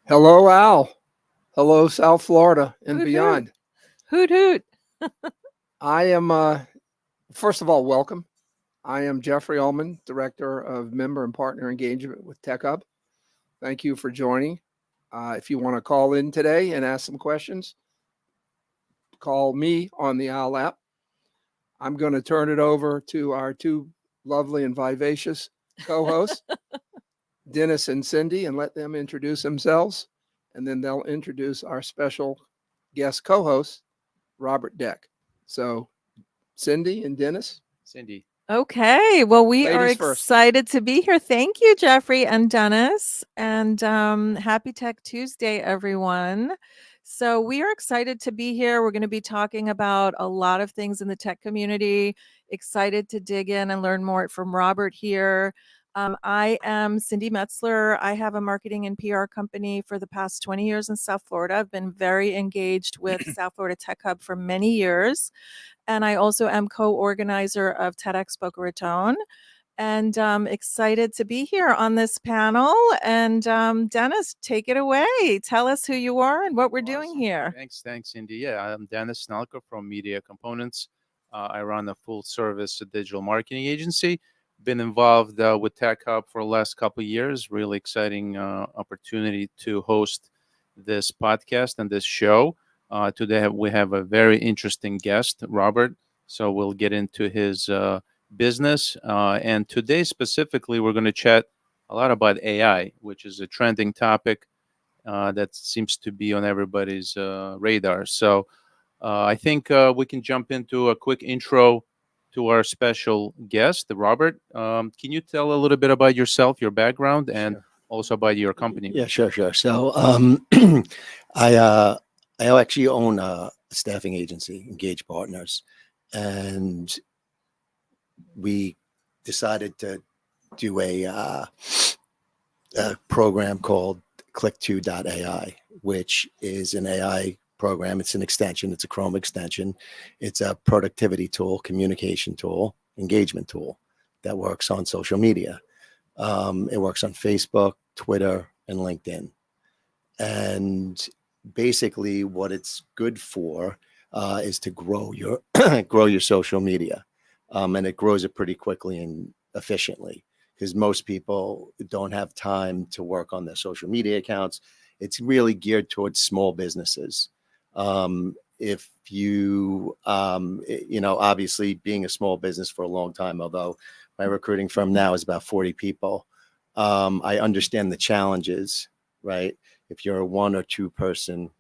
Hello, Al. Hello, South Florida and Hoot, beyond. Hoot, hoot. I am, first of all, welcome. I am Jeffry Ullman, Director of Member and Partner Engagement with TechHub. Thank you for joining. If you want to call in today and ask some questions, call me on the Owwll App. I'm going to turn it over to our two lovely and vivacious co-hosts, Denis and Cindy, and let them introduce themselves. And then they'll introduce our special guest co-host, Robert Deck. So, Cindy and Denis. Cindy. Okay, well, we are Ladies first. excited to be here. Thank you, Jeffrey and Denis, and happy Tech Tuesday, everyone. So we are excited to be here. We're going to be talking about a lot of things in the tech community. Excited to dig in and learn more from Robert here. I am Cindy Metzler. I have a marketing and PR company for the past 20 years in South Florida. I've been very engaged with South Florida Tech Hub for many years. And I also am co-organizer of TEDx Boca Raton. And excited to be here on this panel. And Denis, take it away. Tell us who you are and what we're doing here. Thanks, Cindy. Yeah, I'm Denis Sinelnikov from Media Components. I run a full-service digital marketing agency. Been involved with Tech Hub for the last couple of years. Really exciting opportunity to host this podcast and this show. Today we have a very interesting guest, Robert. So we'll get into his business. And today specifically, we're going to chat a lot about AI, which is a trending topic that seems to be on everybody's radar. So I think we can jump into a quick intro to our special guest, Robert. Can you tell a little bit about yourself, your background, and also about your company? Yeah, sure. So I actually own a staffing agency, Engage Partners, and we decided to do a program called Click2.ai, which is an AI program. It's an extension. It's a Chrome extension. It's a productivity tool, communication tool, engagement tool that works on social media. It works on Facebook, Twitter, and LinkedIn. And basically what it's good for is to grow your grow your social media. And it grows it pretty quickly and efficiently because most people don't have time to work on their social media accounts. It's really geared towards small businesses. If you, obviously being a small business for a long time, although my recruiting firm now is about 40 people, I understand the challenges, right? If you're a 1 or 2 person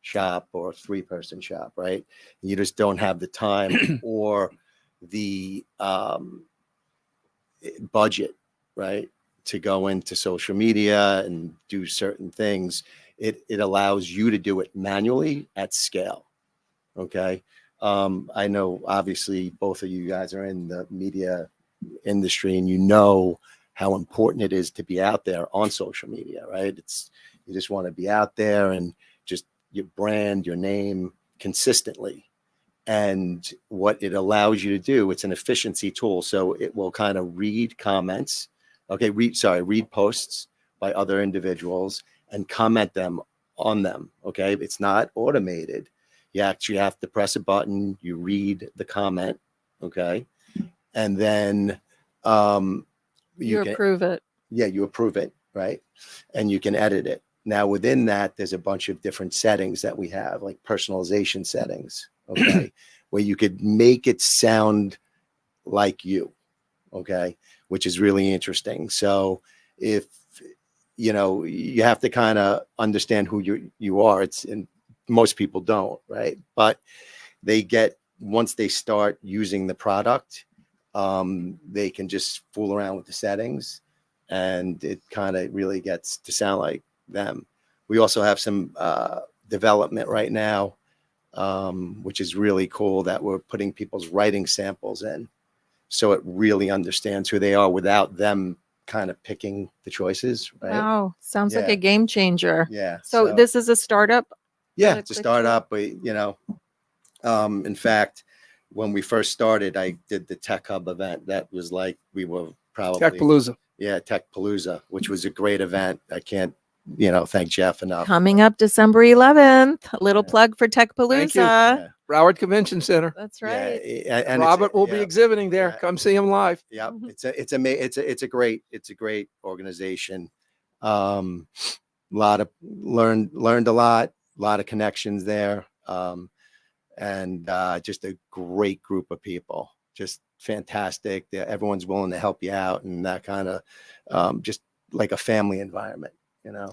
shop or a 3-person shop, right? You just don't have the time or the budget, right, to go into social media and do certain things. It allows you to do it manually at scale. Okay. I know obviously both of you guys are in the media industry and you know how important it is to be out there on social media, right? You just want to be out there and just your brand, your name consistently. And what it allows you to do, it's an efficiency tool. So it will kind of read comments, read posts by other individuals and comment them on them. Okay. It's not automated. You actually have to press a button, you read the comment. Okay. And then you approve it. Yeah, you approve it, right? And you can edit it. Now within that, there's a bunch of different settings that we have, like personalization settings, okay, where you could make it sound like you, okay, which is really interesting. So if you have to kind of understand who you are. And most people don't, right? But once they start using the product, they can just fool around with the settings and it kind of really gets to sound like them. We also have some development right now, which is really cool, that we're putting people's writing samples in. So it really understands who they are without them kind of picking the choices, right? Wow. Sounds like a game changer. Yeah. So this is a startup? Yeah, it's a startup. But, in fact, when we first started, I did the Tech Hub event. That was like, we were probably Techpalooza. Yeah, Tech Palooza, which was a great event. I can't, thank Jeff enough. Coming up December 11th. A little Yeah. plug for Tech Thank you. Palooza. Yeah. Broward Convention Center. That's Yeah, right. and Robert will be yeah, exhibiting there. yeah. Come see him live. Yep. Mhm. It's a great organization. Lot of learned a lot of connections there. And just a great group of people, just fantastic. Everyone's willing to help you out and that kind of, just like a family environment,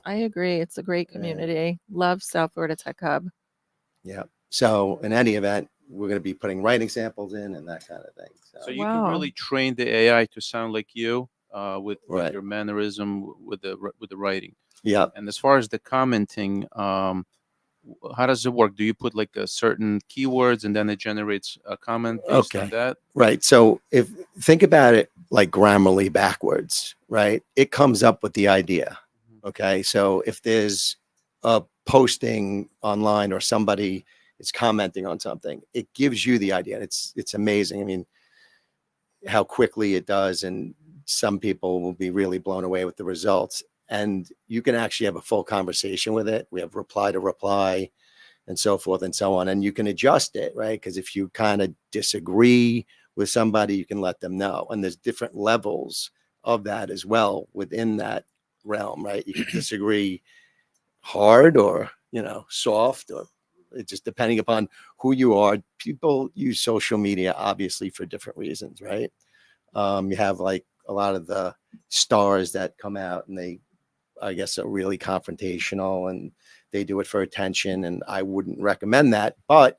I agree. It's a great Yeah. community. Love South Florida Tech Hub. Yeah. So in any event, we're going to be putting writing samples in and that kind of thing. So you can Wow. really train the AI to sound like you with Right. your mannerism, with the writing. Yeah. And as far as the commenting, how does it work? Do you put like a certain keywords and then it generates a comment based on Okay. that? Right. So think about it like Grammarly backwards, right? It comes up with the idea. Okay. So if there's a posting online or somebody is commenting on something, it gives you the idea. It's amazing. I mean, how quickly it does. And some people will be really blown away with the results. And you can actually have a full conversation with it. We have reply to reply and so forth and so on. And you can adjust it, right? Because if you kind of disagree with somebody, you can let them know. And there's different levels of that as well within that realm, right? You can disagree hard or, soft, or it just depending upon who you are. People use social media obviously for different reasons, right? You have like a lot of the stars that come out and they, I guess, are really confrontational and they do it for attention. And I wouldn't recommend that, but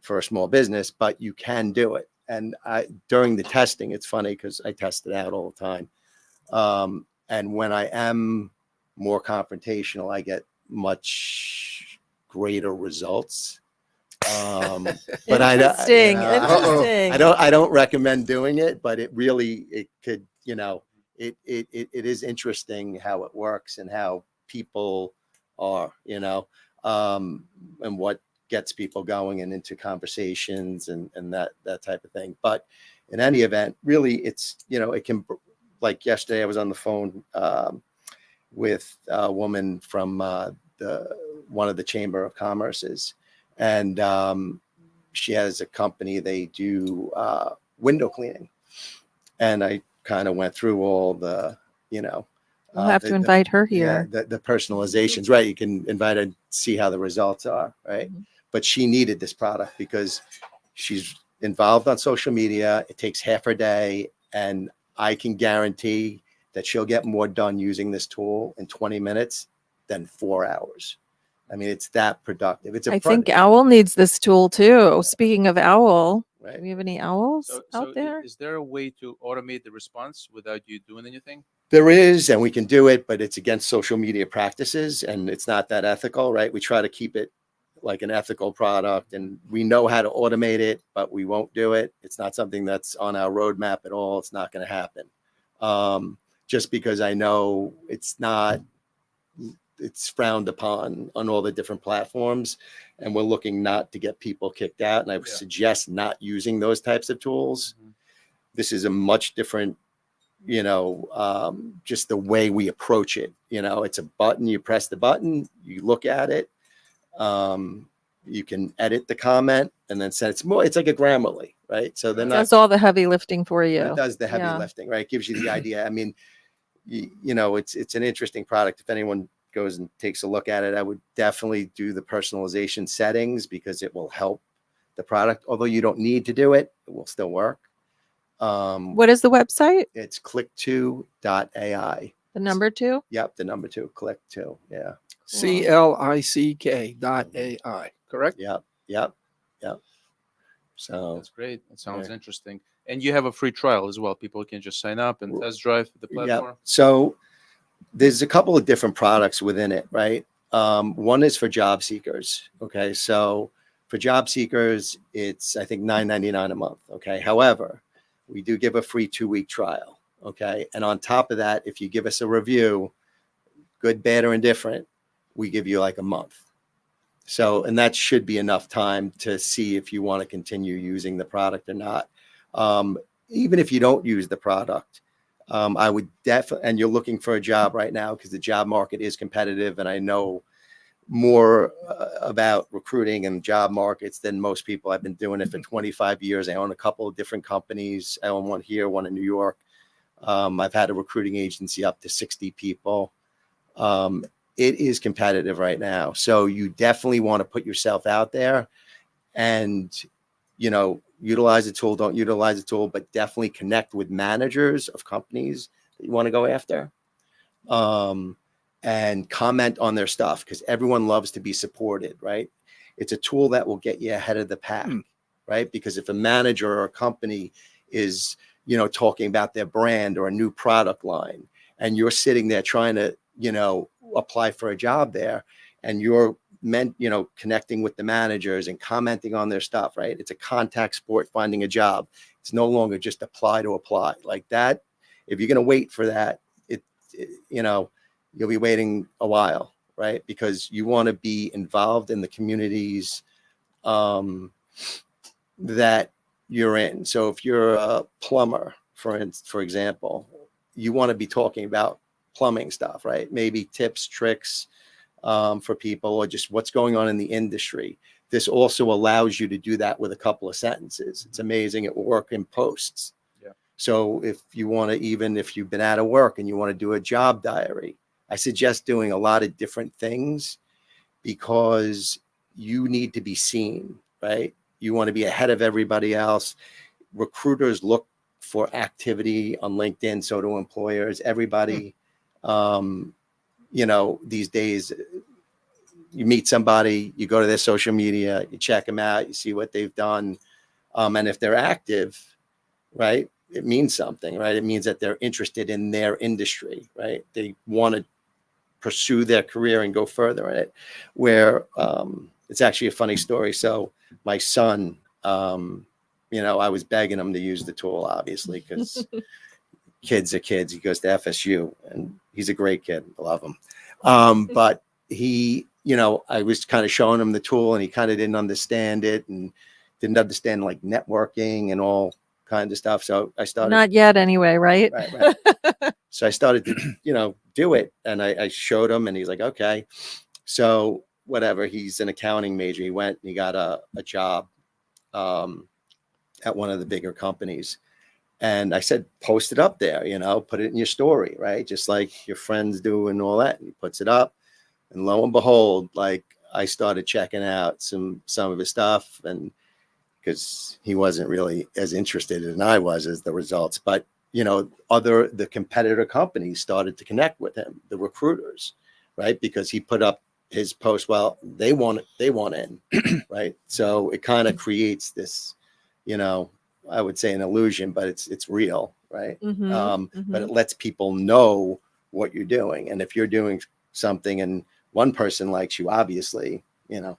for a small business, but you can do it. And during the testing, it's funny because I test it out all the time. And when I am more confrontational, I get much greater results. But Interesting. Interesting. I don't recommend doing it, but it could, it is interesting how it works and how people are, and what gets people going and into conversations and that type of thing. But in any event, really, it's, it can, like yesterday, I was on the phone with a woman from one of the Chamber of Commerce's, and she has a company. They do window cleaning, and I kind of went through all the, We'll have to invite her here. the personalizations, right? You can invite her, see how the results are, right? Mhm. But she needed this product because she's involved on social media. It takes half her day, and I can guarantee that she'll get more done using this tool in 20 minutes than 4 hours. I mean, it's that productive. I think Owwll needs this tool too. Speaking of Owwll, right? do we have any Owwls So out there? is there a way to automate the response without you doing anything? There is, and we can do it, but it's against social media practices and it's not that ethical, right? We try to keep it like an ethical product, and we know how to automate it, but we won't do it. It's not something that's on our roadmap at all. It's not going to happen. Just because I know it's frowned upon on all the different platforms, and we're looking not to get people kicked out. And I would suggest not using those types of tools. Mhm. This is a much different, just the way we approach it. It's a button, you press the button, you look at it. You can edit the comment and then send it's like a Grammarly, right? So they're It not, does all the heavy lifting for you. it does the heavy Yeah. lifting, right? It gives you the idea. I mean, it's an interesting product. If anyone goes and takes a look at it, I would definitely do the personalization settings because it will help the product. Although you don't need to do it, it will still work. What is the website? It's click2.ai. The number 2? Yep, the number 2, click2. Yeah. CLICK.ai, correct? Yep. So That's great. That sounds interesting. And you have a free trial as well. People can just sign up and test drive the platform. yeah. So there's a couple of different products within it, right? One is for job seekers. Okay. So for job seekers, it's, I think, $9.99 a month. Okay. However, we do give a free 2-week trial. Okay. And on top of that, if you give us a review, good, bad, or indifferent, we give you like a month. So, and that should be enough time to see if you want to continue using the product or not. Even if you don't use the product, I would definitely, and you're looking for a job right now because the job market is competitive, and I know more about recruiting and job markets than most people. I've been doing it for 25 years. I own a couple of different companies. I own one here, one in New York. I've had a recruiting agency up to 60 people. It is competitive right now. So you definitely want to put yourself out there and, utilize the tool, don't utilize the tool, but definitely connect with managers of companies that you want to go after. And comment on their stuff, because everyone loves to be supported, right? It's a tool that will get you ahead of the pack, right? Because if a manager or a company is, talking about their brand or a new product line, and you're sitting there trying to, apply for a job there, and you're connecting with the managers and commenting on their stuff, right? It's a contact sport finding a job. It's no longer just apply to apply like that. If you're going to wait for that, you'll be waiting a while, right? Because you want to be involved in the communities that you're in. So if you're a plumber, for example, you want to be talking about plumbing stuff, right? Maybe tips, tricks for people, or just what's going on in the industry. This also allows you to do that with a couple of sentences. It's amazing. It will work in posts. Yeah. So if you want to, even if you've been out of work and you want to do a job diary, I suggest doing a lot of different things because you need to be seen, right? You want to be ahead of everybody else. Recruiters look for activity on LinkedIn, so do employers. Everybody, these days, you meet somebody, you go to their social media, you check them out, you see what they've done. And if they're active, right, it means something, right? It means that they're interested in their industry, right? They want to pursue their career and go further in it. Where it's actually a funny story. So my son, I was begging him to use the tool, obviously, because kids are kids. He goes to FSU and he's a great kid. I love him. But he, I was kind of showing him the tool and he kind of didn't understand it and didn't understand like networking and all kinds of stuff. So I started. Not yet anyway, right? Right. So I started to, do it. And I showed him and he's like, okay. So whatever, he's an accounting major. He went and he got a job at one of the bigger companies. And I said, post it up there, put it in your story, right? Just like your friends do and all that. And he puts it up. And lo and behold, like I started checking out some of his stuff, and because he wasn't really as interested as I was as the results. But, the competitor companies started to connect with him, the recruiters, right? Because he put up his post. Well, they want in, right? So it kind of creates this, I would say an illusion, but it's real, right? But it lets people know what you're doing. And if you're doing something and one person likes you, obviously,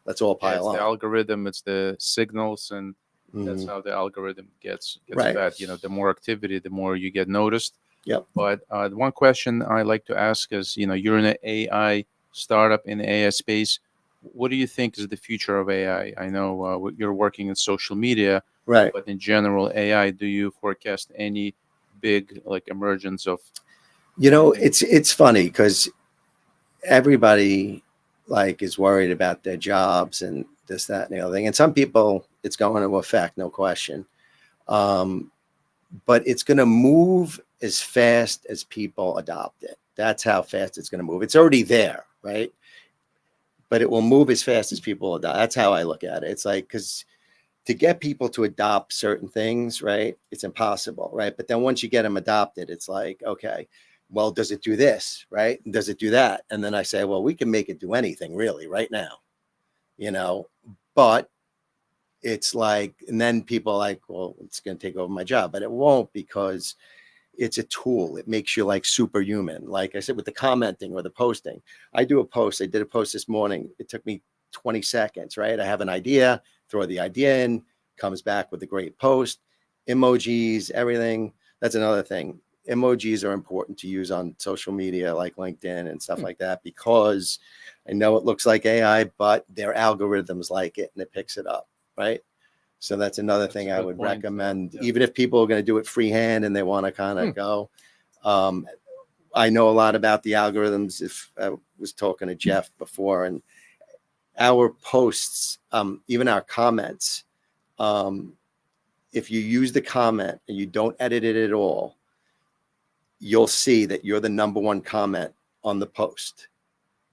let's all pile on. The algorithm, it's the signals, and that's how the algorithm gets Right. fed. The more activity, the more you get noticed. Yep. But the one question I like to ask is, you're in an AI startup in the AI space. What do you think is the future of AI? I know you're working in social media, right? But in general, AI, do you forecast any big emergence of? It's funny because everybody is worried about their jobs and this, that, and the other thing. And some people, it's going to affect, no question. But it's going to move as fast as people adopt it. That's how fast it's going to move. It's already there, right? But it will move as fast as people adopt. That's how I look at it. It's because to get people to adopt certain things, right, it's impossible, right? But then once you get them adopted, it's like, okay, well, does it do this, right? Does it do that? And then I say, well, we can make it do anything really right now, but it's and then people are like, well, it's going to take over my job, but it won't, because it's a tool. It makes you superhuman. Like I said, with the commenting or the posting, I did a post this morning. It took me 20 seconds, right? I have an idea, throw the idea in, comes back with a great post, emojis, everything. That's another thing. Emojis are important to use on social media like LinkedIn and stuff like that, because I know it looks like AI, but their algorithms like it and it picks it up, right? So that's another thing I would recommend, even if people are going to do it freehand and they want to kind of go. I know a lot about the algorithms. If I was talking to Jeff before, and our posts, even our comments, if you use the comment and you don't edit it at all, you'll see that you're the number one comment on the post,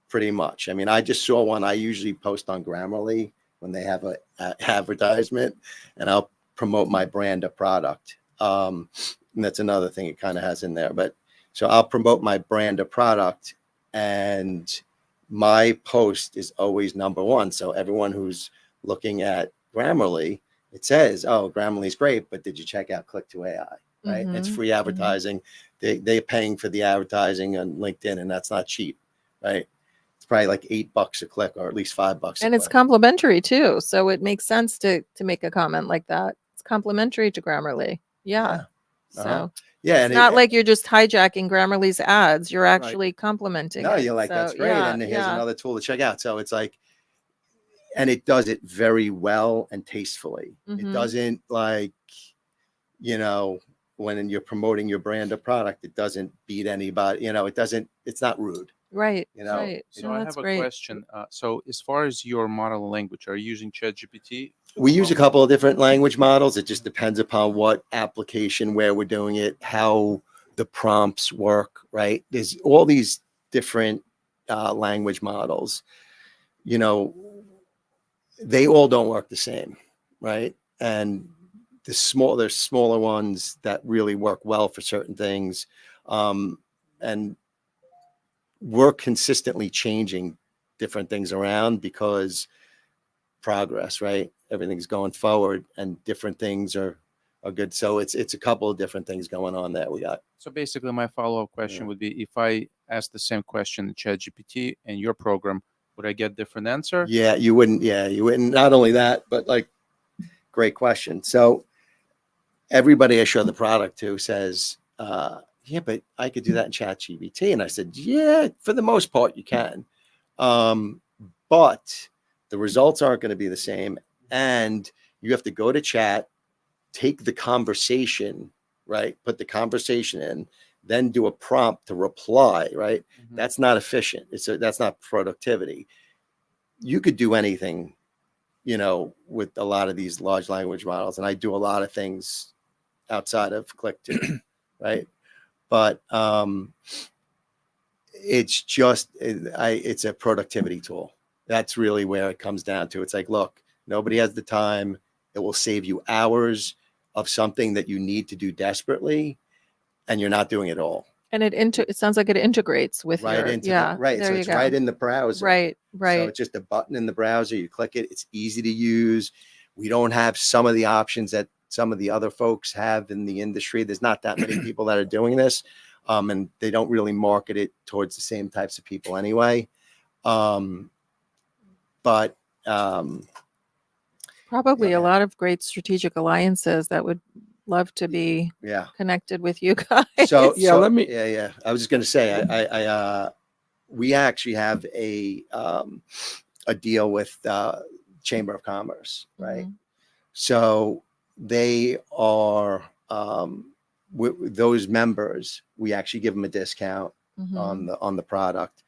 pretty much. I mean, I just saw one. I usually post on Grammarly when they have a advertisement, and I'll promote my brand or product. And that's another thing it kind of has in there. But so I'll promote my brand or product, and my post is always number one. So everyone who's looking at Grammarly, it says, oh, Grammarly's great, but did you check out Click to AI? Right? It's free advertising. They're paying for the advertising on LinkedIn, and that's not cheap, right? It's probably like $8 a click, or at least $5 And it's complimentary too. So it makes sense to make a comment like that. It's complimentary to Grammarly. Yeah. So yeah, it's not like you're just hijacking Grammarly's ads. You're actually complimenting no, it. you're like, So, that's great. And here's another tool to check out. So it's like, and it does it very well and tastefully. It doesn't like, you know, when you're promoting your brand or product, it doesn't beat anybody, you know, it doesn't, it's not rude. Right. You know, right. So No, I that's have a great. question. So as far as your model language, are you using ChatGPT? We use a couple of different language models. It just depends upon what application, where we're doing it, how the prompts work, right? There's all these different language models. You know, they all don't work the same, right? And there's smaller ones that really work well for certain things. And we're consistently changing different things around because progress, right? Everything's going forward, and different things are good. So it's a couple of different things going on that we got. So basically, my follow-up question would be: if I ask the same question to ChatGPT and your program, would I get different answer? Yeah, you wouldn't. Yeah, you wouldn't. Not only that, but like, great question. So everybody I show the product to says, yeah, but I could do that in ChatGPT. And I said, yeah, for the most part, you can. But the results aren't going to be the same. And you have to go to chat, take the conversation, right? Put the conversation in, then do a prompt to reply, right? That's not efficient. That's not productivity. You could do anything, you know, with a lot of these large language models. And I do a lot of things outside of Click2, right? But it's just, it's a productivity tool. That's really where it comes down to. It's like, look, nobody has the time. It will save you hours of something that you need to do desperately, and you're not doing it all. And it sounds like it integrates with Right your, into yeah, right. there So you it's go. right in the browser. Right. So it's just a button in the browser. You click it. It's easy to use. We don't have some of the options that some of the other folks have in the industry. There's not that many people that are doing this, and they don't really market it towards the same types of people anyway. But Probably a lot of great strategic alliances that would love to be connected with you guys. So let me. Yeah. I was just going to say, we actually have a deal with Chamber of Commerce, right? So they are those members. We actually give them a discount on the product,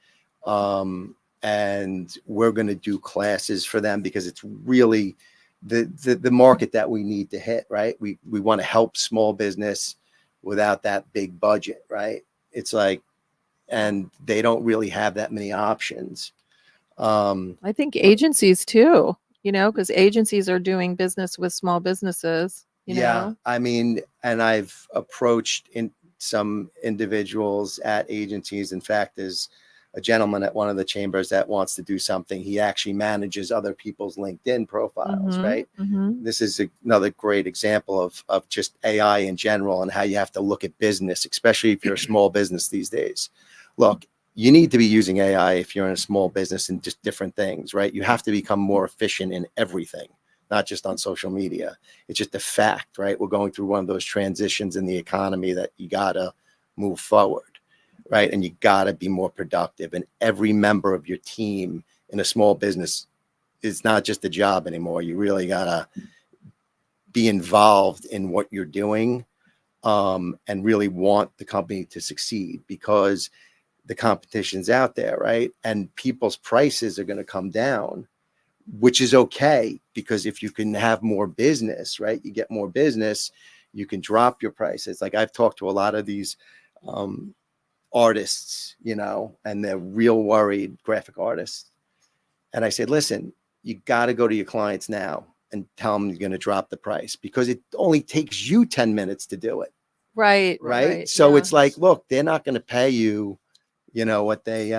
and we're going to do classes for them because it's really the market that we need to hit, right? We want to help small business without that big budget, right? It's like, and they don't really have that many options. I think agencies too, you know, because agencies are doing business with small businesses, you know? I mean, and I've approached some individuals at agencies. In fact, there's a gentleman at one of the chambers that wants to do something. He actually manages other people's LinkedIn profiles, right? This is another great example of just AI in general and how you have to look at business, especially if you're a small business these days. Look, you need to be using AI if you're in a small business and just different things, right? You have to become more efficient in everything, not just on social media. It's just a fact, right? We're going through one of those transitions in the economy that you gotta move forward, right? And you gotta be more productive. And every member of your team in a small business is not just a job anymore. You really gotta be involved in what you're doing. and really want the company to succeed, because the competition's out there, right? And people's prices are going to come down, which is okay, because if you can have more business, right, you get more business, you can drop your prices. Like, I've talked to a lot of these artists, you know, and they're real worried, graphic artists. And I said, listen, you got to go to your clients now and tell them you're going to drop the price, because it only takes you 10 minutes to do it. Right. Right. So yeah. it's like, look, they're not going to pay you, you know, what they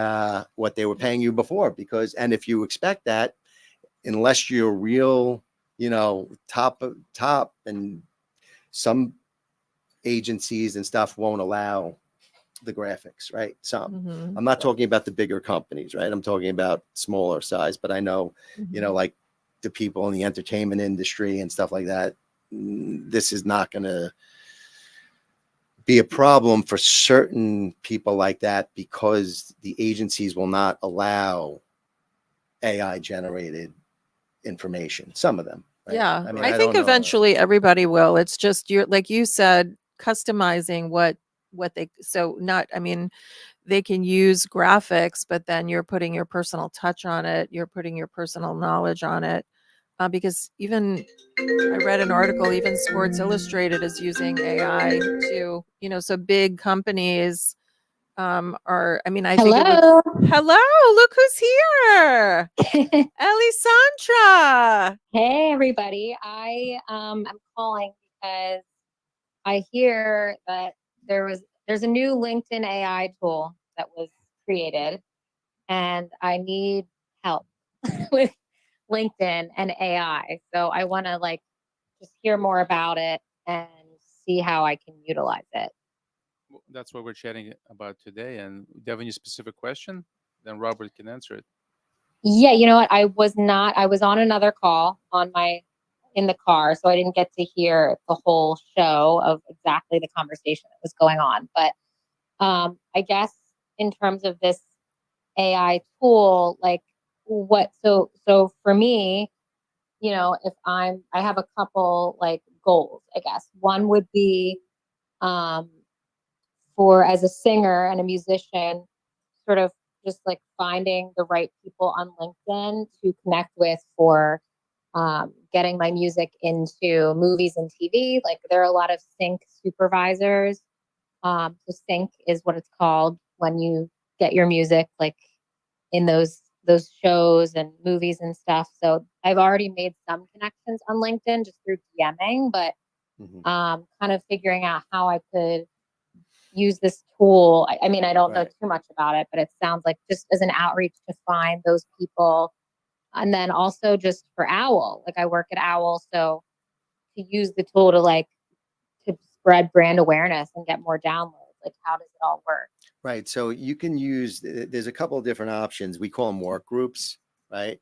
were paying you before, because, and if you expect that, unless you're real, you know, top, and some agencies and stuff won't allow the graphics, right? Some. Mhm. I'm not talking about the bigger companies, right? I'm talking about smaller size, but I know, you know, like the people in the entertainment industry and stuff like that, this is not going to be a problem for certain people like that, because the agencies will not allow AI generated information. Some of them. Right? Yeah. I mean, I I think don't know. eventually everybody will. It's just you're, like you said, customizing what they, so not, I mean, they can use graphics, but then you're putting your personal touch on it. You're putting your personal knowledge on it. Because even I read an article, even Sports Illustrated is using AI to, you know, so big companies are, I mean, I think it would, Hello. hello, look who's here. Elisandra. Hey, everybody. I am calling because I hear that there's a new LinkedIn AI tool that was created, and I need help with LinkedIn and AI. So I want to like just hear more about it and see how I can utilize it. That's what we're chatting about today. And do you have any specific question? Then Robert can answer it. Yeah, you know what? I was on another call in the car, so I didn't get to hear the whole show of exactly the conversation that was going on. But I guess in terms of this AI tool, like so for me, you know, if I have a couple like goals, I guess. One would be for as a singer and a musician, sort of just like finding the right people on LinkedIn to connect with for getting my music into movies and TV. Like there are a lot of sync supervisors. So sync is what it's called when you get your music like in those shows and movies and stuff. So I've already made some connections on LinkedIn just through DMing, but kind of figuring out how I could use this tool. I mean, I don't know too much about it, but it sounds like just as an outreach to find those people. And then also just for Owwll, like I work at Owwll, so to use the tool to spread brand awareness and get more downloads. Like, how does it all work? Right. So you can use, there's a couple of different options. We call them work groups, right?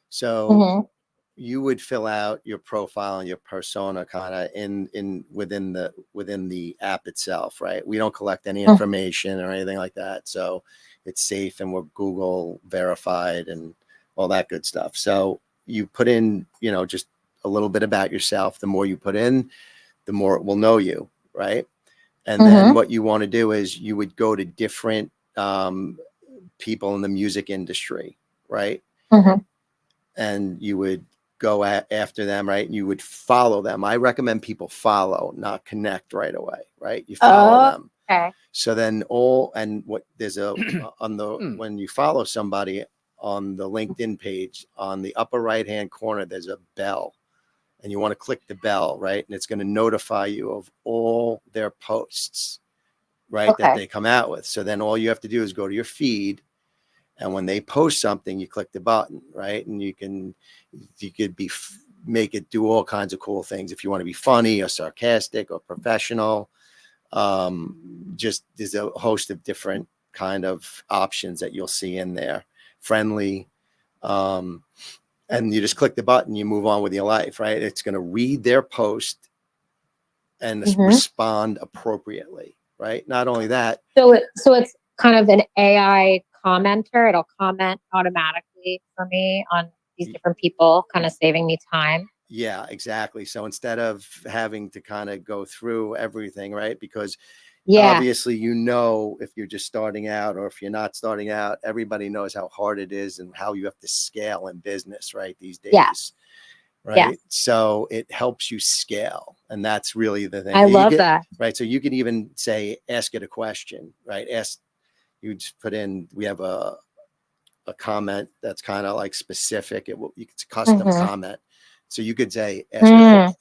So you would fill out your profile and your persona kind of within the app itself, right? We don't collect any information or anything like that. So it's safe, and we're Google verified and all that good stuff. So you put in, you know, just a little bit about yourself. The more you put in, the more it will know you, right? And then what you want to do is you would go to different people in the music industry, right? And you would go after them, right? And you would follow them. I recommend people follow, not connect right away, right? You follow them. Okay. So then there's a on the when you follow somebody on the LinkedIn page, on the upper right hand corner, there's a bell. And you want to click the bell, right? And it's going to notify you of all their posts, right? That they come out with. So then all you have to do is go to your feed. And when they post something, you click the button, right? And you could make it do all kinds of cool things. If you want to be funny or sarcastic or professional, just there's a host of different kind of options that you'll see in there. Friendly, and you just click the button, you move on with your life, right? It's going to read their post and respond appropriately, right? Not only that. So it's kind of an AI commenter. It'll comment automatically for me on these different people, kind of saving me time. Yeah, exactly. So instead of having to kind of go through everything, right? Because Yeah. obviously, if you're just starting out or if you're not starting out, everybody knows how hard it is and how you have to scale in business, right? These days. Yeah. Right. Yeah. So it helps you scale. And that's really the thing. I love that. Right. So you could even say, ask it a question, right? You just put in, we have a comment that's kind of like specific. It's a custom comment. So you could say,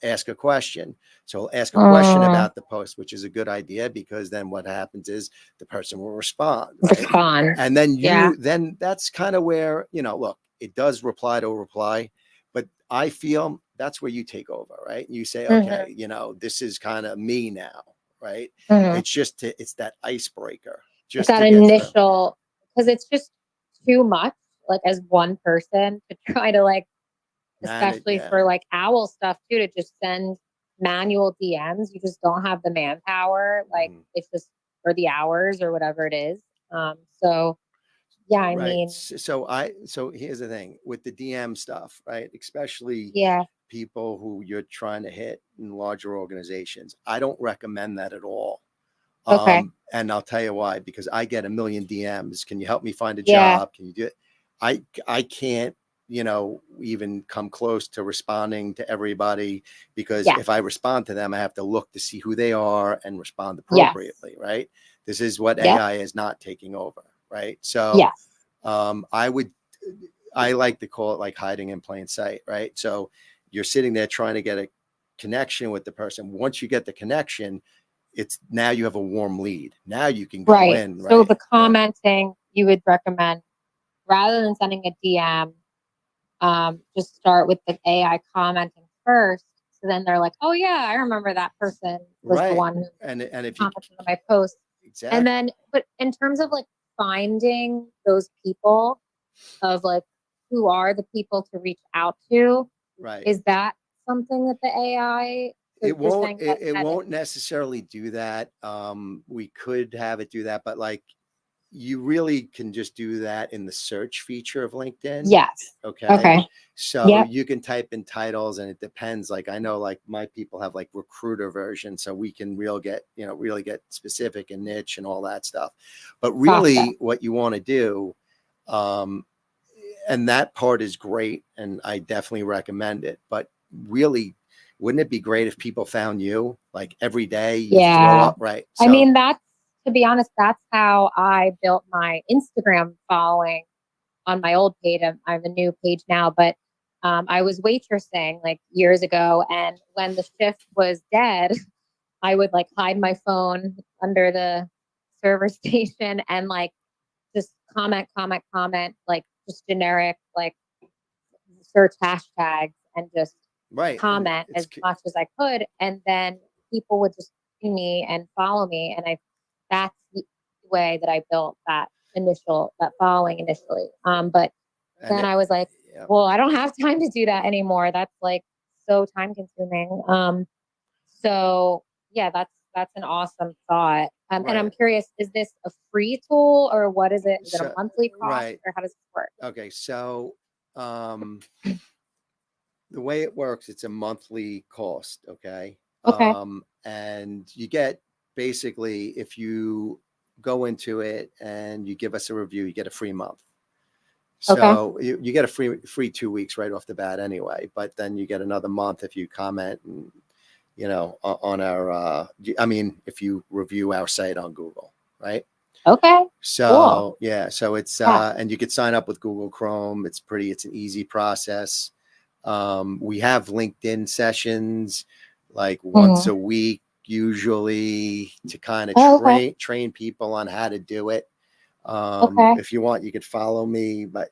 ask a question. So ask a question about the post, which is a good idea, because then what happens is the person will respond. Right? And then then that's kind of where, look, it does reply to reply, but I feel that's where you take over, right? You say, okay, this is kind of me now, right? It's just, it's that icebreaker. Just that initial, because it's just too much, like as one person to try to like, especially for like Owwll stuff too, to just send manual DMs. You just don't have the manpower. Like it's just for the hours or whatever it is. So yeah, I mean, so here's the thing with the DM stuff, right? Especially people who you're trying to hit in larger organizations. I don't recommend that at all. Okay. And I'll tell you why, because I get a million DMs. Can you help me find a job? Can you do it? I can't, even come close to responding to everybody, because if I respond to them, I have to look to see who they are and respond appropriately. Right. This is what AI is not taking over. Right. So, I like to call it like hiding in plain sight. Right. So you're sitting there trying to get a connection with the person. Once you get the connection, it's now you have a warm lead. Now you can go in. Right. So the commenting you would recommend, rather than sending a DM, just start with the AI commenting first. So then they're like, oh yeah, I remember that person was the one who and if commented on my post. Exactly. And then, but in terms of like finding those people, of like who are the people to reach out to, is that something that the AI? It won't necessarily do that. We could have it do that, but like you really can just do that in the search feature of LinkedIn. Yes. Okay. So you can type in titles, and it depends. Like I know, like my people have like recruiter version, so we can really get specific and niche and all that stuff. But really, what you want to do, and that part is great, and I definitely recommend it. But really, wouldn't it be great if people found you like every day? You throw up, right? So, I mean, to be honest, that's how I built my Instagram following on my old page. I have a new page now, but I was waitressing like years ago. And when the shift was dead, I would like hide my phone under the server station and like just comment, like just generic, like search hashtags and just comment as much as I could. And then people would just see me and follow me. And that's the way that I built that following initially. But then I was like, well, I don't have time to do that anymore. That's like so time consuming. So yeah, that's an awesome thought. And I'm curious, is this a free tool or what is it? Is it a monthly cost or how does it work? Okay. So, the way it works, it's a monthly cost. Okay. And you get basically, if you go into it and you give us a review, you get a free month. So you get a free 2 weeks right off the bat anyway, but then you get another month if you comment and, on our, if you review our site on Google, right? Okay. So, so it's, and you could sign up with Google Chrome. It's an easy process. We have LinkedIn sessions like once a week, usually, to kind of train people on how to do it. If you want, you could follow me, but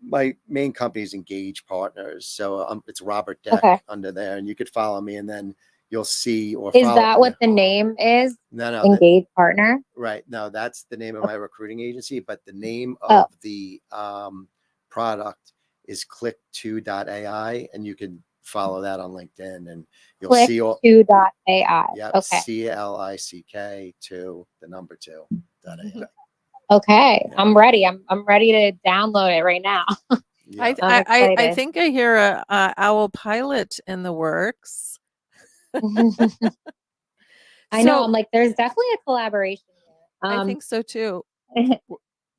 my main company is Engage Partners. So it's Robert Deck under there, and you could follow me, and then you'll see Is that what the name is? No, Engage Partner. Right. No, that's the name of my recruiting agency, but the name of the product is click2.ai, and you can follow that on LinkedIn, and you'll see click2.ai. Yep. CLICK 2, the number 2.ai. Okay. I'm ready. I'm ready to download it right now. I, Yeah. th- I'm I excited. think I hear a Owl pilot in the works. I know. So I'm like, there's definitely a collaboration here. I think so too.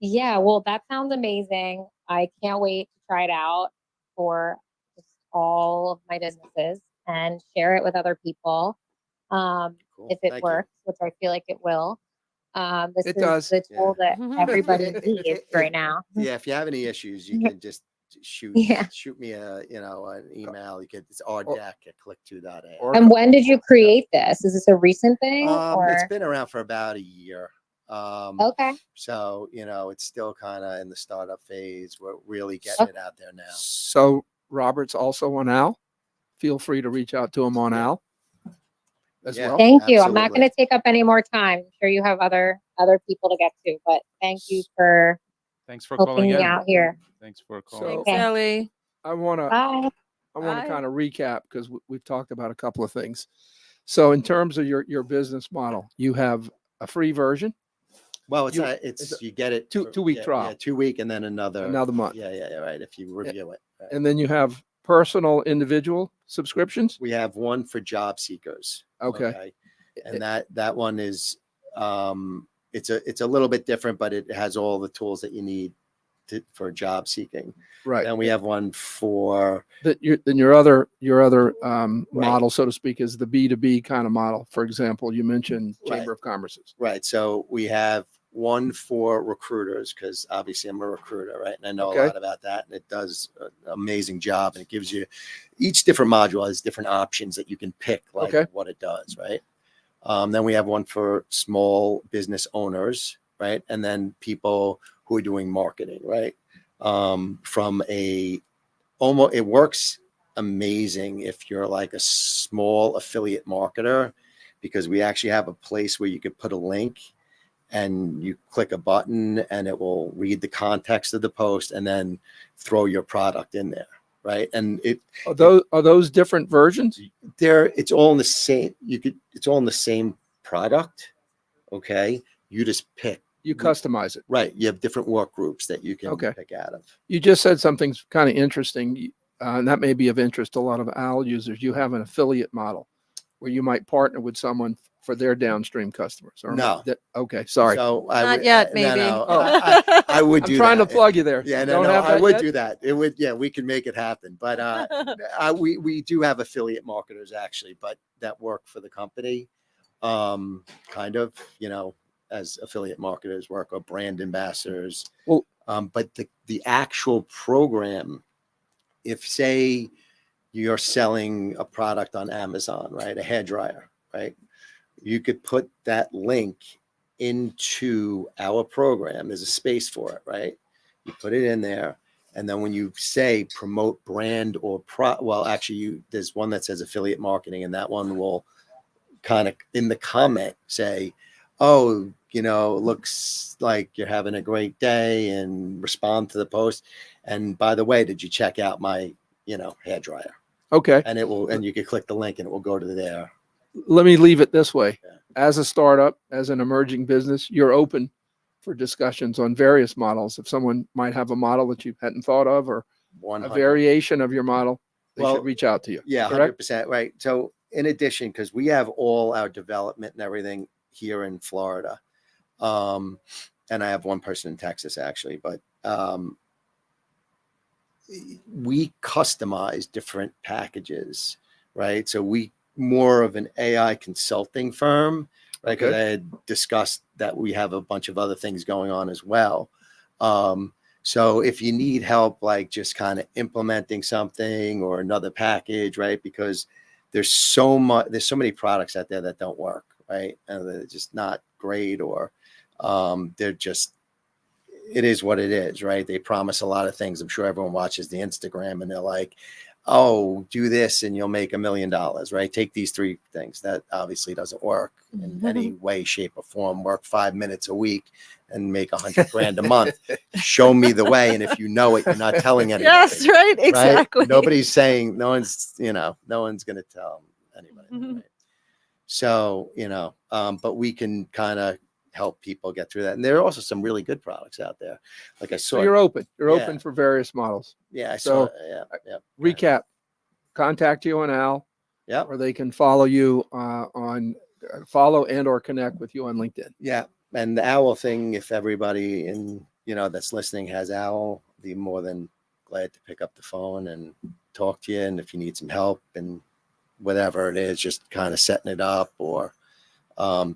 Yeah, well, that sounds amazing. I can't wait to try it out for just all of my businesses and share it with other people. Cool. If it Thank you. works, which I feel like it will. This It is does. the tool that everybody If- needs if- right now. Yeah, if you have any issues, you can just Yeah. shoot me an email. You could it's rdeck at click2.ai. Or And when did you create this? Is this a recent thing It's or? been around for about a year. Okay. So it's still kind of in the startup phase. We're really getting it out there now. so Robert's also on Al. Feel free to reach out to him on Yeah. Al as Yeah. well. Thank you. I'm not absolutely. going to take up any more time. I'm sure you have other people to get to, but thank you for Thanks for helping calling me in. out here. Thanks for So- calling. Thanks, Okay. Ellie. I want to Bye. Bye. kind of recap because we've talked about a couple of things. So in terms of your business model, you have a free version, Well, it's You- not. it's You get it two- for- 2 week yeah, trial. Yeah, 2 week and then another month. Yeah, right. If you review it. Right. And then you have personal individual subscriptions. We have one for job seekers. Okay. And that one is it's a little bit different, but it has all the tools that you need for job seeking. Right. Then we have one for Then your other Right. model, so to speak, is the B2B kind of model. For example, you mentioned Right. Chamber of Commerce's. right. So we have one for recruiters because obviously I'm a recruiter, right? And I know Okay. a lot about that, and it does an amazing job. And it gives you each different module has different options that you can pick, like Okay. what it does, right? Then we have one for small business owners, right? And then people who are doing marketing, right? It works amazing if you're like a small affiliate marketer, because we actually have a place where you could put a link and you click a button and it will read the context of the post and then throw your product in there, right? And Are those different versions? it's all in the same. It's all in the same product. Okay, you just pick. You customize it. Right, you have different work groups that you can Okay. pick out of. You just said something kind of interesting, and that may be of interest to a lot of Owl users. You have an affiliate model where you might partner with someone for their downstream customers. Or No. Okay, sorry. So Not yet, no, maybe. no, Oh. I would I'm do trying that. to plug you there. Yeah, Don't no, have I that would yet? do that. It would, yeah, we can make it happen. But we do have affiliate marketers actually, but that work for the company, kind of, as affiliate marketers work or brand ambassadors. Well- But the actual program, if say you're selling a product on Amazon, right, a hairdryer, right, you could put that link into our program. There's a space for it, right? You put it in there, and then when you say promote brand or there's one that says affiliate marketing, and that one will kind of in the comment say, oh, it looks like you're having a great day, and respond to the post. And by the way, did you check out my, hairdryer? Okay. And you could click the link and it will go to there. Let me leave it this way. Yeah. As a startup, as an emerging business, you're open for discussions on various models. If someone might have a model that you hadn't thought of or a 100. variation of your model, they Well, should reach out to you. Yeah, Correct? 100%. Right. So in addition, because we have all our development and everything here in Florida, and I have one person in Texas actually, but we customize different packages, right? So we more of an AI consulting firm, right? Because Okay. I had discussed that we have a bunch of other things going on as well. So if you need help, like just kind of implementing something or another package, right? Because there's so many products out there that don't work, right? And they're just not great, or it is what it is, right? They promise a lot of things. I'm sure everyone watches the Instagram and they're like, oh, do this and you'll make $1 million, right? Take these 3 things. That obviously doesn't work in any way, shape, or form. Work 5 minutes a week and make $100,000 a month. Show me the way. And if you know it, you're not telling anybody. Yes, right. Exactly. Right? Nobody's saying, no one's going to tell anybody. Right? So, but we can kind of help people get through that. And there are also some really good products out there. Like I saw. So you're open. You're Yeah. open for various models. Yeah, I So, saw. Yeah, yeah. Recap: contact you on Al, Yeah. or they can follow you on follow and or connect with you on LinkedIn. Yeah. And the Owwll thing, if everybody that's listening has Owwll, be more than glad to pick up the phone and talk to you. And if you need some help and whatever it is, just kind of setting it up, or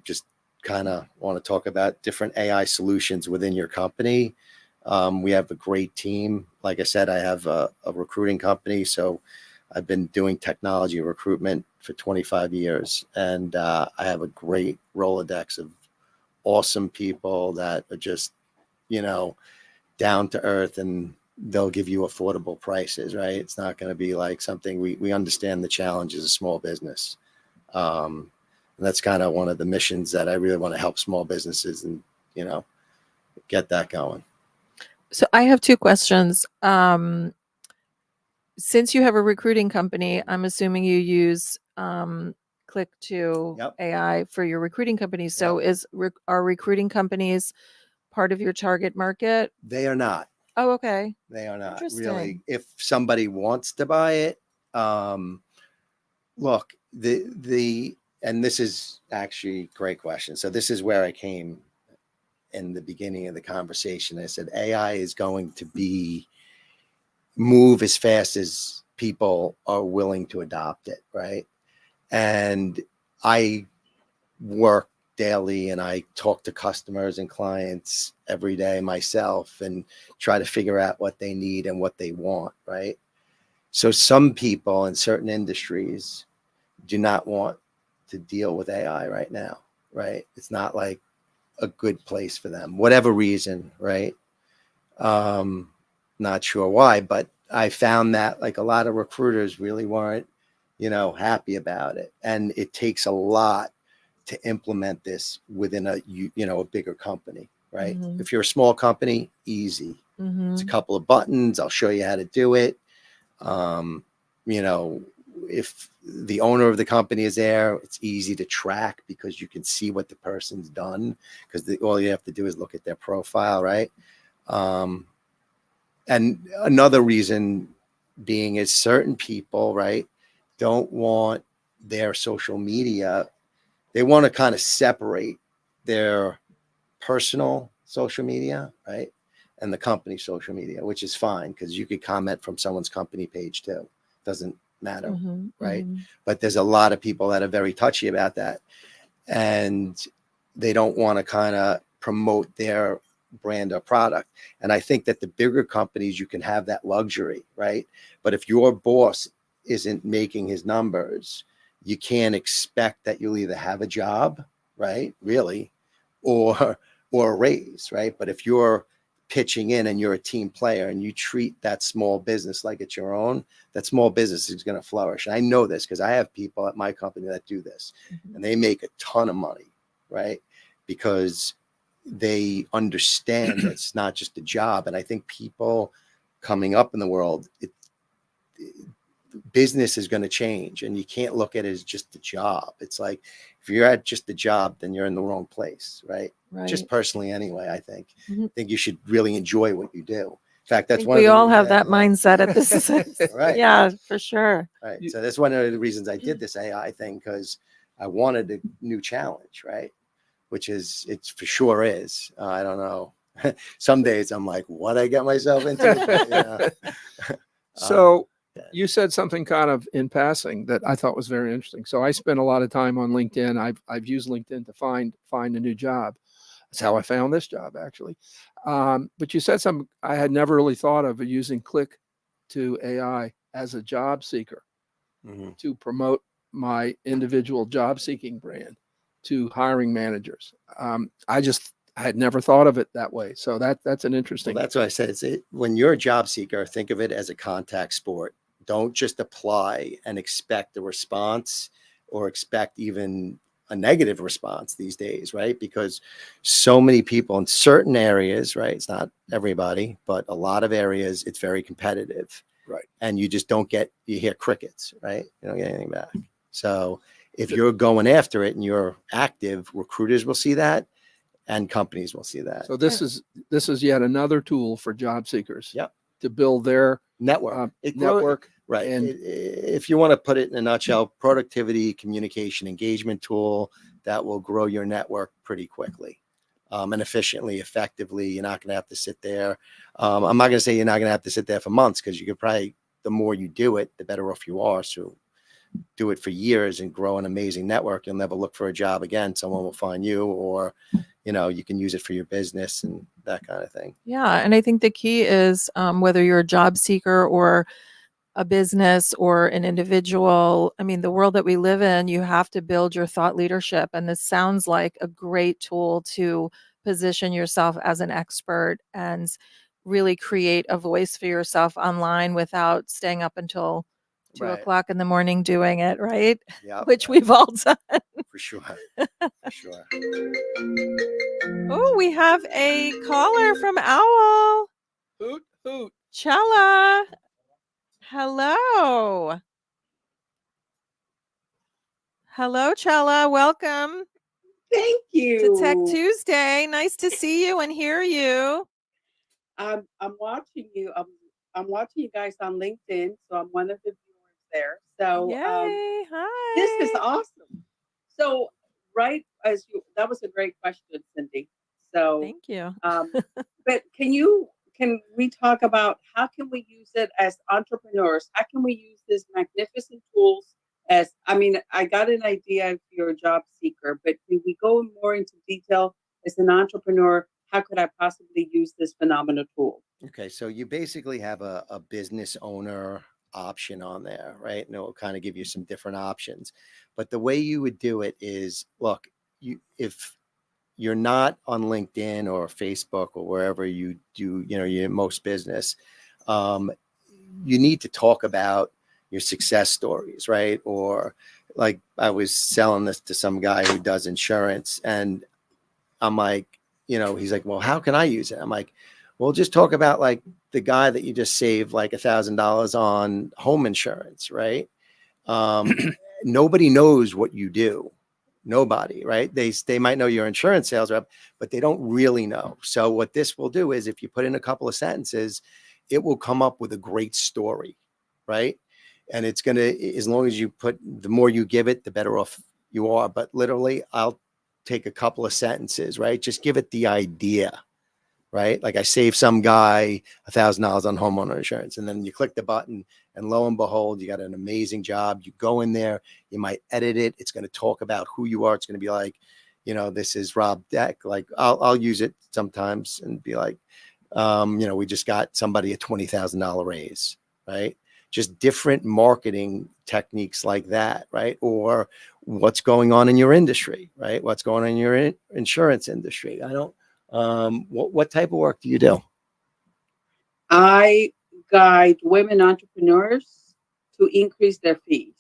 just kind of want to talk about different AI solutions within your company. We have a great team. Like I said, I have a recruiting company. So I've been doing technology recruitment for 25 years. And I have a great Rolodex of awesome people that are just, down to earth, and they'll give you affordable prices, right? It's not going to be like something we understand the challenges of small business. And that's kind of one of the missions that I really want to help small businesses and, get that going. So I have two questions. Since you have a recruiting company, I'm assuming you use Click to Yep. AI for your recruiting company. So are recruiting companies part of your target market? They are not. Oh, okay. They are not really. Interesting. If somebody wants to buy it, look, and this is actually a great question. So this is where I came in the beginning of the conversation. I said, AI is going to move as fast as people are willing to adopt it. Right. And I work daily and I talk to customers and clients every day myself and try to figure out what they need and what they want. Right. So some people in certain industries do not want to deal with AI right now. Right. It's not like a good place for them, whatever reason. Right. Not sure why, but I found that like a lot of recruiters really weren't, happy about it. And it takes a lot to implement this within a bigger company, right? Mhm. If you're a small company, easy. It's a couple of buttons. I'll show you how to do it. If the owner of the company is there, it's easy to track because you can see what the person's done, because all you have to do is look at their profile, right? And another reason being is certain people, right, don't want their social media. They want to kind of separate their personal social media, right, and the company social media, which is fine because you could comment from someone's company page too. Doesn't matter, right? But there's a lot of people that are very touchy about that, and they don't want to kind of promote their brand or product. And I think that the bigger companies, you can have that luxury, right? But if your boss isn't making his numbers, you can't expect that you'll either have a job, right? Really, or a raise, right? But if you're pitching in and you're a team player and you treat that small business like it's your own, that small business is going to flourish. And I know this because I have people at my company that do this, and they make a ton of money, right? Because they understand that it's not just a job. And I think people coming up in the world, business is going to change, and you can't look at it as just a job. It's like, if you're at just a job, then you're in the wrong place, right? Just personally, anyway, I think you should really enjoy what you do. In fact, that's one. We all have that mindset at this. Right. Yeah, for sure. Right. So that's one of the reasons I did this AI thing, because I wanted a new challenge, right? Which is, it's for sure is. I don't know. Some days I'm like, what I get myself into? So you said something kind of in passing that I thought was very interesting. So I spend a lot of time on LinkedIn. I've used LinkedIn to find a new job. That's how I found this job, actually. But you said something I had never really thought of, using Click to AI as a job seeker to promote my individual job seeking brand to hiring managers. I had never thought of it that way. So that's an interesting. Well, that's what I said. When you're a job seeker, think of it as a contact sport. Don't just apply and expect a response, or expect even a negative response these days, right? Because so many people in certain areas, right? It's not everybody, but a lot of areas, it's very competitive. Right. And you just you hear crickets, right? You don't get anything back. So if you're going after it and you're active, recruiters will see that. and companies will see that. So this is yet another tool for job seekers. Yep. To build their Network. network. Right. And If you want to put it in a nutshell, productivity, communication, engagement tool that will grow your network pretty quickly and efficiently, effectively. You're not going to have to sit there. I'm not going to say you're not going to have to sit there for months, because you could probably, the more you do it, the better off you are. So do it for years and grow an amazing network. You'll never look for a job again. Someone will find you, or, you can use it for your business and that kind of thing. Yeah. And I think the key is whether you're a job seeker or a business or an individual, I mean, the world that we live in, you have to build your thought leadership. And this sounds like a great tool to position yourself as an expert and really create a voice for yourself online without staying up until 2 o'clock in the morning doing it, right? Yeah. Which we've all done. For sure. For sure. Oh, we have a caller from Owwll. hoot, hoot. Chella. Hello. Hello, Chella. Welcome Thank you. to Tech Tuesday. Nice to see you and hear you. I'm watching you. I'm watching you guys on LinkedIn, so I'm one of the viewers there. So Yay. Hi. this is awesome. So that was a great question, Cindy. So Thank you. but can we talk about how can we use it as entrepreneurs? How can we use this magnificent tools I got an idea if you're a job seeker, but can we go more into detail as an entrepreneur? How could I possibly use this phenomenal tool? Okay, so you basically have a business owner option on there, right? And it will kind of give you some different options. But the way you would do it is, look, if you're not on LinkedIn or Facebook or wherever you do, your most business, you need to talk about your success stories, right? Or like I was selling this to some guy who does insurance, and I'm like, he's like, well, how can I use it? I'm like, well, just talk about like the guy that you just saved like $1,000 on home insurance, right? Nobody knows what you do. Nobody, right? They might know your insurance sales rep, but they don't really know. So what this will do is if you put in a couple of sentences, it will come up with a great story, right? And it's going to, as long as you the more you give it, the better off you are. But literally, I'll take a couple of sentences, right? Just give it the idea, right? Like I saved some guy $1,000 on homeowner insurance, and then you click the button and lo and behold, you got an amazing job. You go in there, you might edit it. It's going to talk about who you are. It's going to be like, this is Rob Deck. Like I'll use it sometimes and be like, we just got somebody a $20,000 raise, right? Just different marketing techniques like that, right? Or what's going on in your industry, right? What's going on in your insurance industry? What type of work do you do? I guide women entrepreneurs to increase their fees.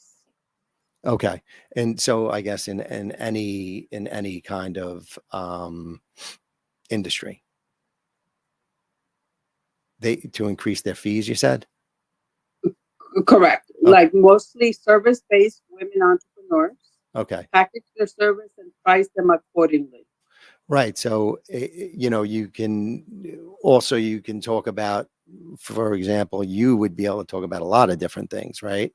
Okay. And so I guess in any kind of industry, to increase their fees, you said? Correct. Okay. Like mostly service-based women entrepreneurs. Okay. Package their service and price them accordingly. Right. So, you can talk about, for example, you would be able to talk about a lot of different things, right?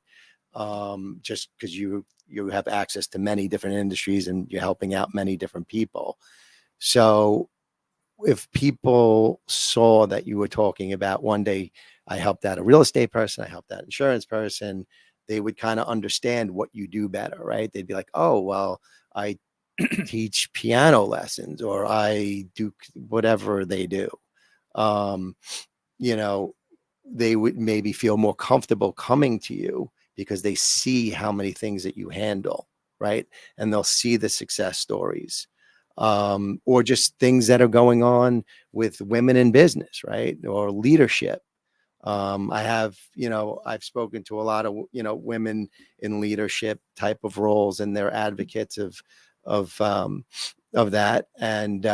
Just because you have access to many different industries and you're helping out many different people. So if people saw that you were talking about one day, I helped out a real estate person, I helped out an insurance person, they would kind of understand what you do better, right? They'd be like, oh, well, I teach piano lessons, or I do whatever they do. They would maybe feel more comfortable coming to you because they see how many things that you handle, right? And they'll see the success stories, or just things that are going on with women in business, right? Or leadership. I've spoken to a lot of, women in leadership type of roles, and they're advocates of that. And,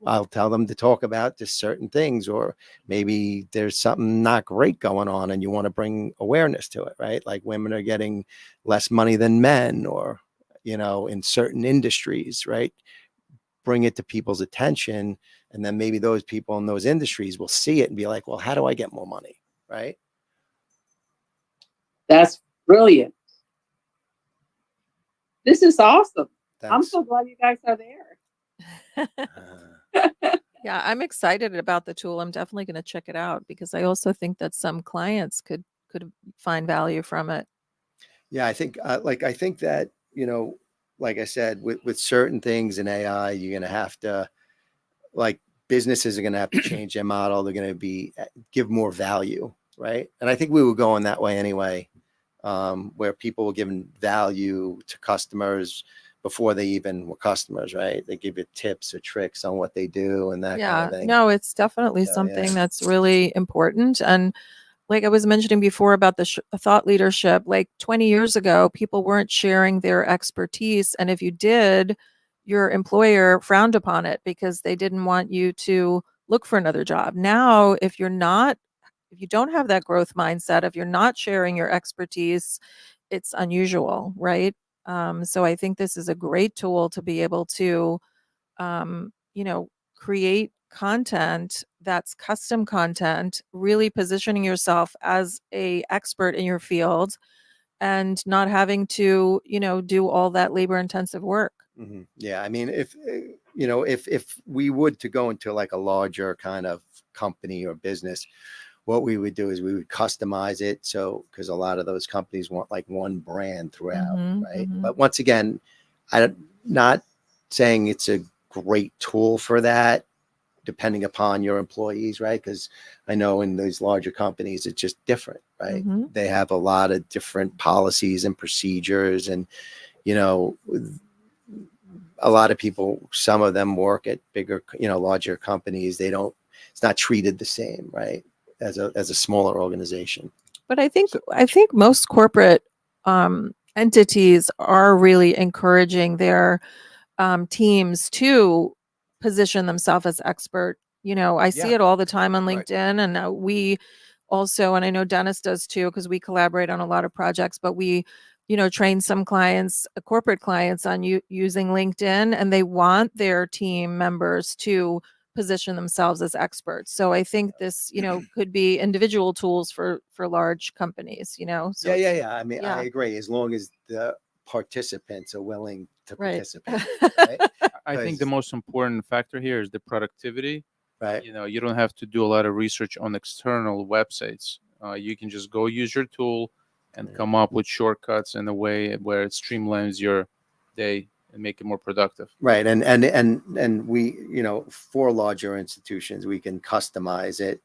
I'll tell them to talk about just certain things, or maybe there's something not great going on and you want to bring awareness to it, right? Like women are getting less money than men, or, in certain industries, right? bring it to people's attention, and then maybe those people in those industries will see it and be like, well, how do I get more money? Right. That's brilliant. This is awesome. I'm Thanks. so glad you guys are there. Yeah, I'm excited about the tool. I'm definitely going to check it out because I also think that some clients could find value from it. Yeah, I think I think that, like I said, with certain things in AI, you're going to have to, like, businesses are going to have to change their model. They're going to be give more value, right? And I think we were going that way anyway, where people were giving value to customers before they even were customers, right? They give you tips or tricks on what they do and that kind of thing. No, it's definitely So, something yeah. that's really important. And like I was mentioning before about the thought leadership, like 20 years ago, people weren't sharing their expertise. And if you did, your employer frowned upon it because they didn't want you to look for another job. Now, if you don't have that growth mindset, if you're not sharing your expertise, it's unusual, right? So I think this is a great tool to be able to, create content that's custom content, really positioning yourself as a expert in your field and not having to, do all that labor intensive work. Mm-hmm. Yeah, I mean, if we would to go into like a larger kind of company or business, what we would do is we would customize it. So, because a lot of those companies want like one brand throughout, right? But once again, I'm not saying it's a great tool for that, depending upon your employees, right? Because I know in these larger companies, it's just different, right? They have a lot of different policies and procedures, and a lot of people, some of them work at bigger, larger companies. It's not treated the same, right, as a smaller organization. But I think most corporate entities are really encouraging their teams to position themselves as expert. I see it all the time on Right. LinkedIn, and we also, and I know Dennis does too, because we collaborate on a lot of projects, but we, train some clients, corporate clients on using LinkedIn, and they want their team members to position themselves as experts. So I think this, could be individual tools for large companies, So Yeah. I mean, I yeah. agree, as long as the participants are willing to Right. participate, right? I think the most important factor here is the productivity. Right. You don't have to do a lot of research on external websites. You can just go use your tool and come up with shortcuts in a way where it streamlines your day and make it more productive. Right. And we, for larger institutions, we can customize it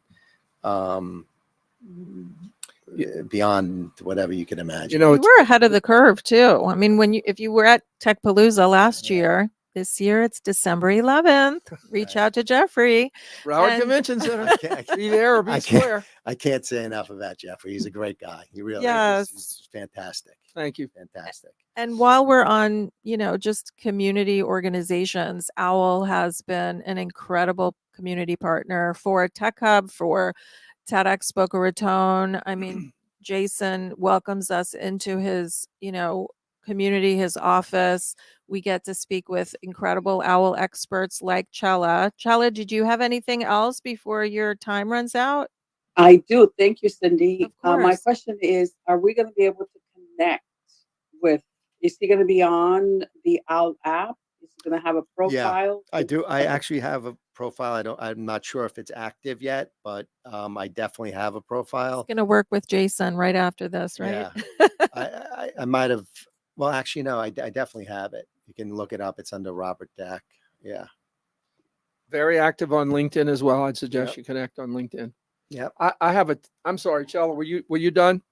beyond whatever you can imagine. You were ahead of the curve too. I mean, if you were at Techpalooza last year, this year it's December 11th. Reach out to Jeffrey. Broward Convention Center. Be there or be square. I can't say enough about Jeffrey. He's a great guy. He really Yes. is. He's fantastic. Thank you. Fantastic. And while we're on, just community organizations, Owwll has been an incredible community partner for Tech Hub, for TEDx Boca Raton. I mean, Jason welcomes us into his, community, his office. We get to speak with incredible Owwll experts like Chella. Chella, did you have anything else before your time runs out? I do. Thank you, Cindy. Of course. My question is, are we going to be able to connect with, is he going to be on the Owwll app? Is he going to have a profile? I do. I actually have a profile. I'm not sure if it's active yet, but I definitely have a profile. Going to work with Jason right after this, right? Yeah. I might have. Well, actually, no, I definitely have it. You can look it up. It's under Robert Deck. Yeah. Very active on LinkedIn as well. I'd suggest you connect on LinkedIn. Yep. I'm sorry, Chella, were you done?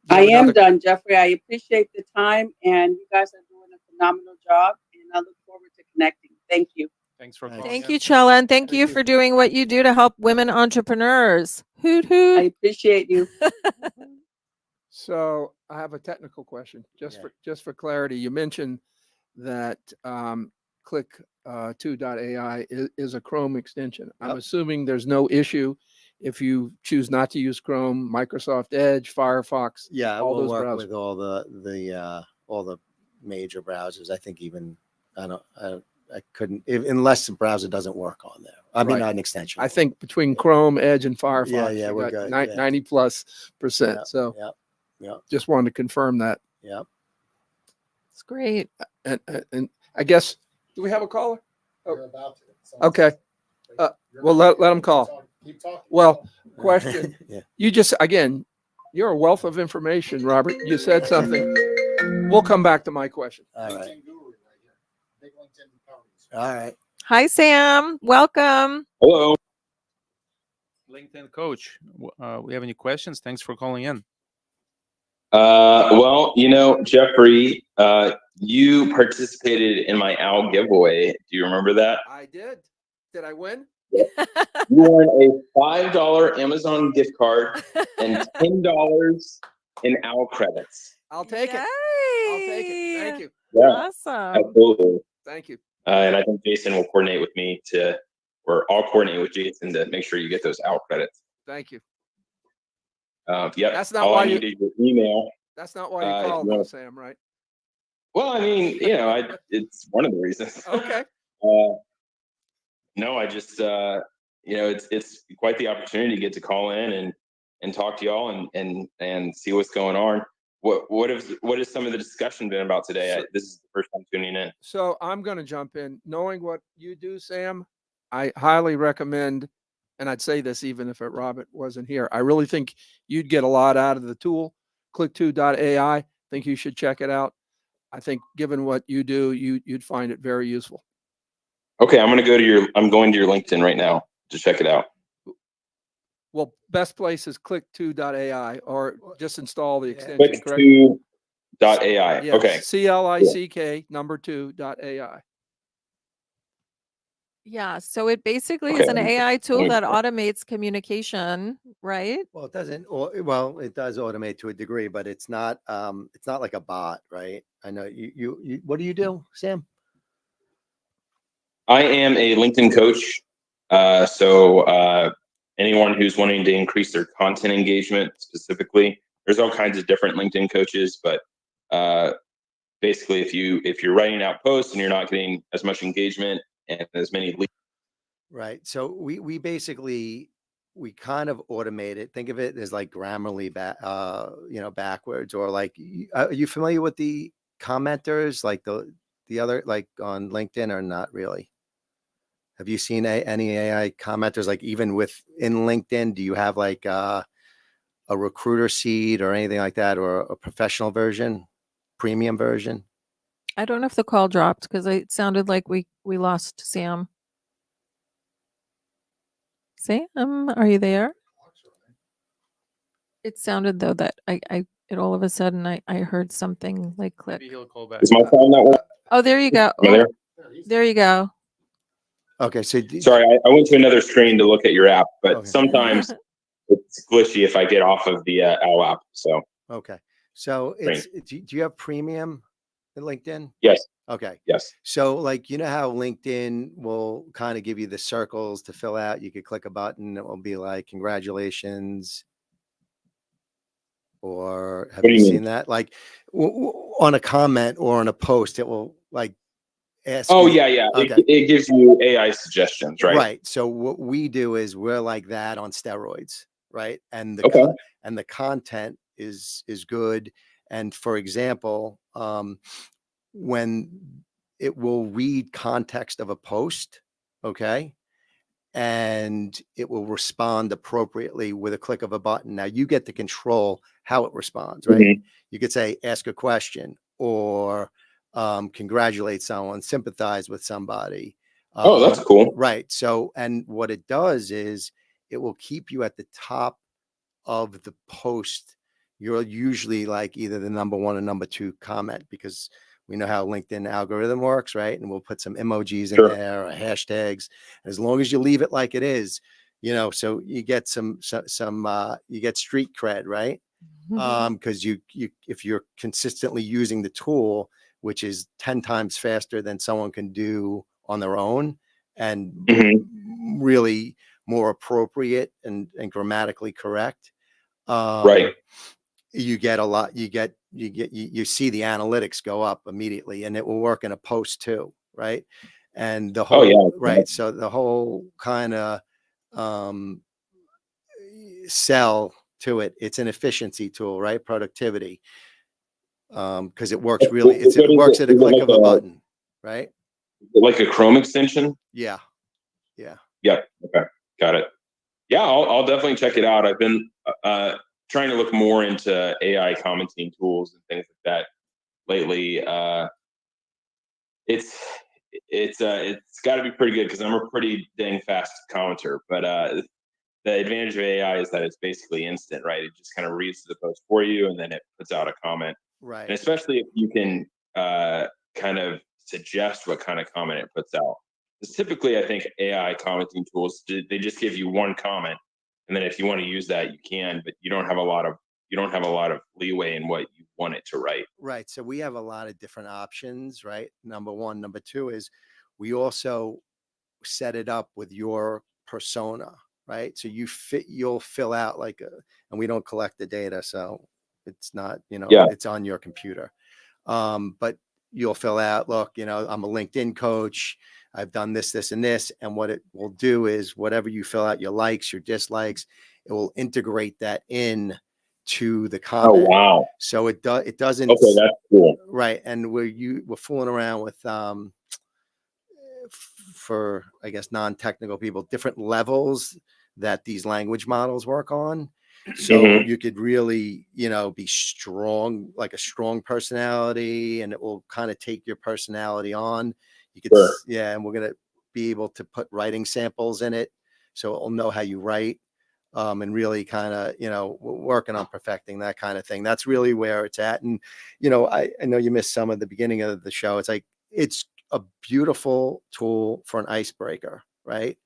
I am done, Jeffrey. I appreciate the time, and you guys are doing a phenomenal job, and I look forward to connecting. Thank you. Thanks for calling. Thank you, Chella, and thank you for doing what you do to help women entrepreneurs. Hoot hoot. I appreciate you. So I have a technical question, just for clarity. You mentioned that Click2.ai is a Chrome extension. I'm assuming there's no issue if you choose not to use Chrome, Microsoft Edge, Firefox. Yeah, all we'll those work browsers. with all the major browsers. I think even I couldn't, unless the browser doesn't work on there. I mean, Right. not an extension. I think between Chrome, Edge, and Firefox, yeah, you we're got good, yeah. 90+%. Yeah, So yeah, just wanted to confirm that. yeah. It's great. And I guess, do we have a caller? Oh. You're about to. Okay. Well, let them call. Keep talking. Well, question. Yeah. You just, again, you're a wealth of information, Robert. You said something. We'll come back to my question. All right. LinkedIn guru right here. Big LinkedIn companies. All right. Hi, Sam. Welcome. Hello. LinkedIn coach. We have any questions? Thanks for calling in. Well, Jeffrey, you participated in my Owwll giveaway. Do you remember that? I did. Did I win? You won a $5 Amazon gift card and $10 in Owwll credits. I'll take it. I'll take it. Thank you. Yeah, Awesome. absolutely. Thank you. And I think Jason will coordinate with me or I'll coordinate with Jason to make sure you get those Owwll credits. Thank you. Yep. That's not All why I you- need is your email. That's not why you if called, you though, want- Sam, right? Well, I mean, it's one of the reasons. Okay. No, I just, it's quite the opportunity to get to call in and talk to y'all and see what's going on. What has some of the discussion been about today? This is the first time tuning in. So I'm going to jump in. Knowing what you do, Sam, I highly recommend, and I'd say this even if Robert wasn't here, I really think you'd get a lot out of the tool, click2.ai. I think you should check it out. I think given what you do, you'd find it very useful. Okay, I'm going to your LinkedIn right now to check it out. Well, best place is click2.ai or just install the extension, correct? Click2.ai. Yeah, Okay. CLICK2.ai. Yeah. So it basically is an AI tool that automates communication, right? Well, it doesn't. Well, it does automate to a degree, but it's not. It's not like a bot, right? I know you. What do you do, Sam? I am a LinkedIn coach. So anyone who's wanting to increase their content engagement specifically, there's all kinds of different LinkedIn coaches, but basically if you're writing out posts and you're not getting as much engagement and as many leads. Right. So we basically kind of automate it. Think of it as like Grammarly backwards, or like, are you familiar with the commenters, like the other, like on LinkedIn, or not really? Have you seen any AI commenters, like even within LinkedIn? Do you have like a recruiter seat or anything like that, or a professional version, premium version? I don't know if the call dropped because it sounded like we lost Sam. Sam, are you there? It sounded though that it all of a sudden I heard something like click. Maybe he'll call back. Is my phone not working? Oh, there you go. Am I there? There you go. Okay, so Sorry, I went to another screen to look at your app, but Okay. sometimes it's glitchy if I get off of the Owwll app. So okay, so do you have premium in LinkedIn? yes, Okay. yes. So like, you know how LinkedIn will kind of give you the circles to fill out. You could click a button. It will be like, congratulations. Or have What do you you seen mean? that? Like on a comment or on a post, it will like ask. Oh, you- yeah. Okay. It gives you AI suggestions, right? Right. So what we do is we're like that on steroids, right? And the Okay. and the content is good. And for example, when it will read context of a post, okay, and it will respond appropriately with a click of a button. Now you get to control how it responds, right? Mhm. You could say, ask a question, or congratulate someone, sympathize with somebody. Oh, that's cool. Right. So, and what it does is it will keep you at the top of the post. You're usually like either the number one or number two comment, because we know how LinkedIn algorithm works, right? And we'll put some emojis in Sure. there or hashtags. And as long as you leave it like it is, so you get some you get street cred, right? Because you if you're consistently using the tool, which is 10 times faster than someone can do on their own, and Mhm. really more appropriate and grammatically correct. Right. You get a lot, you see the analytics go up immediately, and it will work in a post too, right? And the Oh, whole, yeah. right. So the whole kind of sell to it, it's an efficiency tool, right? Productivity. Because it works really, What is it works it? at a Is it click like of a button, right? like a Chrome extension? Yeah. Yeah. Yep. Okay. Got it. Yeah, I'll definitely check it out. I've been trying to look more into AI commenting tools and things like that lately. It's got to be pretty good because I'm a pretty dang fast commenter. But the advantage of AI is that it's basically instant, right? It just kind of reads the post for you and then it puts out a comment. Right. And especially if you can kind of suggest what kind of comment it puts out. Because typically, I think AI commenting tools, they just give you one comment, and then if you want to use that, you can, but you don't have a lot of leeway in what you want it to write. Right. So we have a lot of different options, right? Number one. Number two is we also set it up with your persona, right? So you'll fill out like and we don't collect the data. So it's not, Yeah. it's on your computer. But you'll fill out, look, I'm a LinkedIn coach. I've done this, this, and this. And what it will do is whatever you fill out, your likes, your dislikes, it will integrate that in to the Oh, comment. wow. So it doesn't. Okay, that's cool. Right. And we're fooling around with, for, I guess, non-technical people, different levels that these language models work on. So you could really, be strong, like a strong personality, and it will kind of take your personality on. You could, Sure. yeah, and we're going to be able to put writing samples in it. So it'll know how you write, and really kind of, working on perfecting that kind of thing. That's really where it's at. And, I know you missed some of the beginning of the show. It's like, it's a beautiful tool for an icebreaker, right?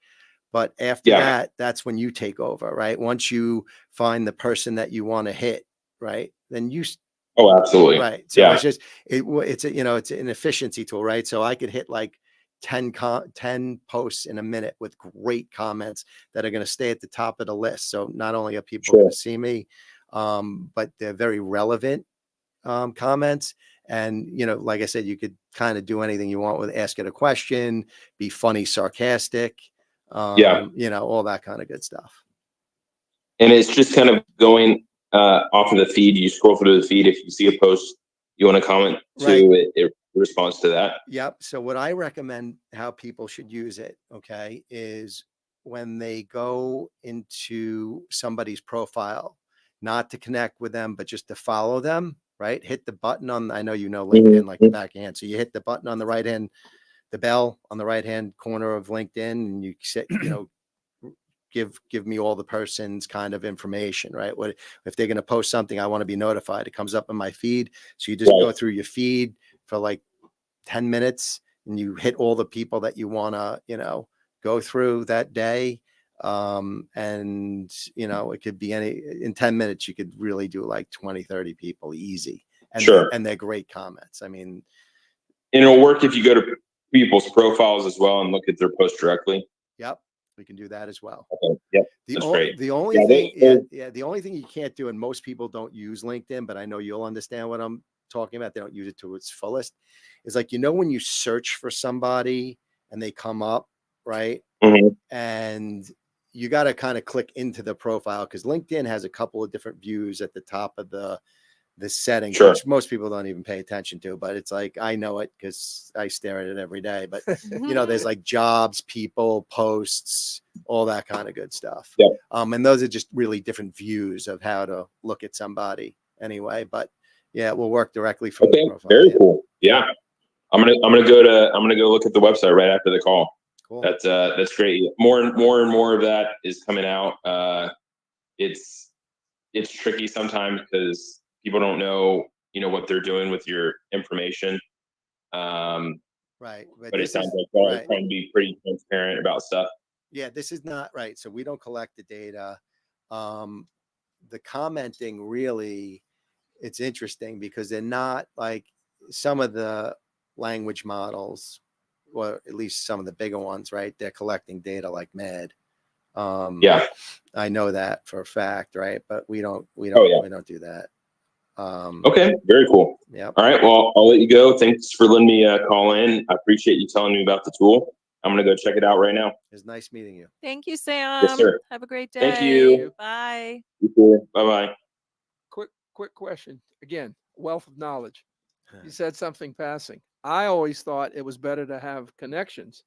But after that, that's when you take over, right? Once you find the person that you want to hit, right? Then Oh, absolutely. right. So Yeah. it's just, it's it's an efficiency tool, right? So I could hit like 10 posts in a minute with great comments that are going to stay at the top of the list. So not only are people going to see me, but they're very relevant comments. And, like I said, you could kind of do anything you want with ask it a question, be funny, sarcastic, all that kind of good stuff. And it's just kind of going off of the feed. You scroll through the feed. If you see a post you want to comment to, it responds to that. Yep. So what I recommend how people should use it, okay, is when they go into somebody's profile, not to connect with them, but just to follow them, right? Hit the button on, I know LinkedIn like the back hand. So you hit the button on the right hand, the bell on the right hand corner of LinkedIn, and you say, give me all the person's kind of information, right? What if they're going to post something, I want to be notified. It comes up in my feed. So you just go through your feed for like 10 minutes and you hit all the people that you want to, go through that day. And it could be in 10 minutes, you could really do like 20, 30 people easy. And and they're great comments. I mean, and it'll work if you go to people's profiles as well and look at their post directly. Yep. We can do that as well. Okay. Yep. That's great. The only thing, the only thing you can't do, and most people don't use LinkedIn, but I know you'll understand what I'm talking about. They don't use it to its fullest. Is like, when you search for somebody and they come up, right? And you got to kind of click into the profile because LinkedIn has a couple of different views at the top of the settings, which most people don't even pay attention to, but it's like, I know it because I stare at it every day, but there's like jobs, people, posts, all that kind of good stuff. And those are just really different views of how to look at somebody anyway, but yeah, it will work directly from the profile. Very cool. Yeah. I'm going to go look at the website right after the call. Cool. That's great. More and more of that is coming out. It's tricky sometimes because people don't know, what they're doing with your information. Right. But it sounds like y'all are trying to be pretty transparent about stuff. Yeah, this is not right. So we don't collect the data. The commenting really, it's interesting because they're not like some of the language models, or at least some of the bigger ones, right? They're collecting data like mad. I know that for a fact, right? But we don't do that. Okay, very cool. Yeah. All right, well, I'll let you go. Thanks for letting me call in. I appreciate you telling me about the tool. I'm going to go check it out right now. It's nice meeting you. Thank you, Sam. Yes, sir. Have a great day. Thank you. Bye. You too. Bye-bye. Quick question. Again, wealth of knowledge. You said something passing. I always thought it was better to have connections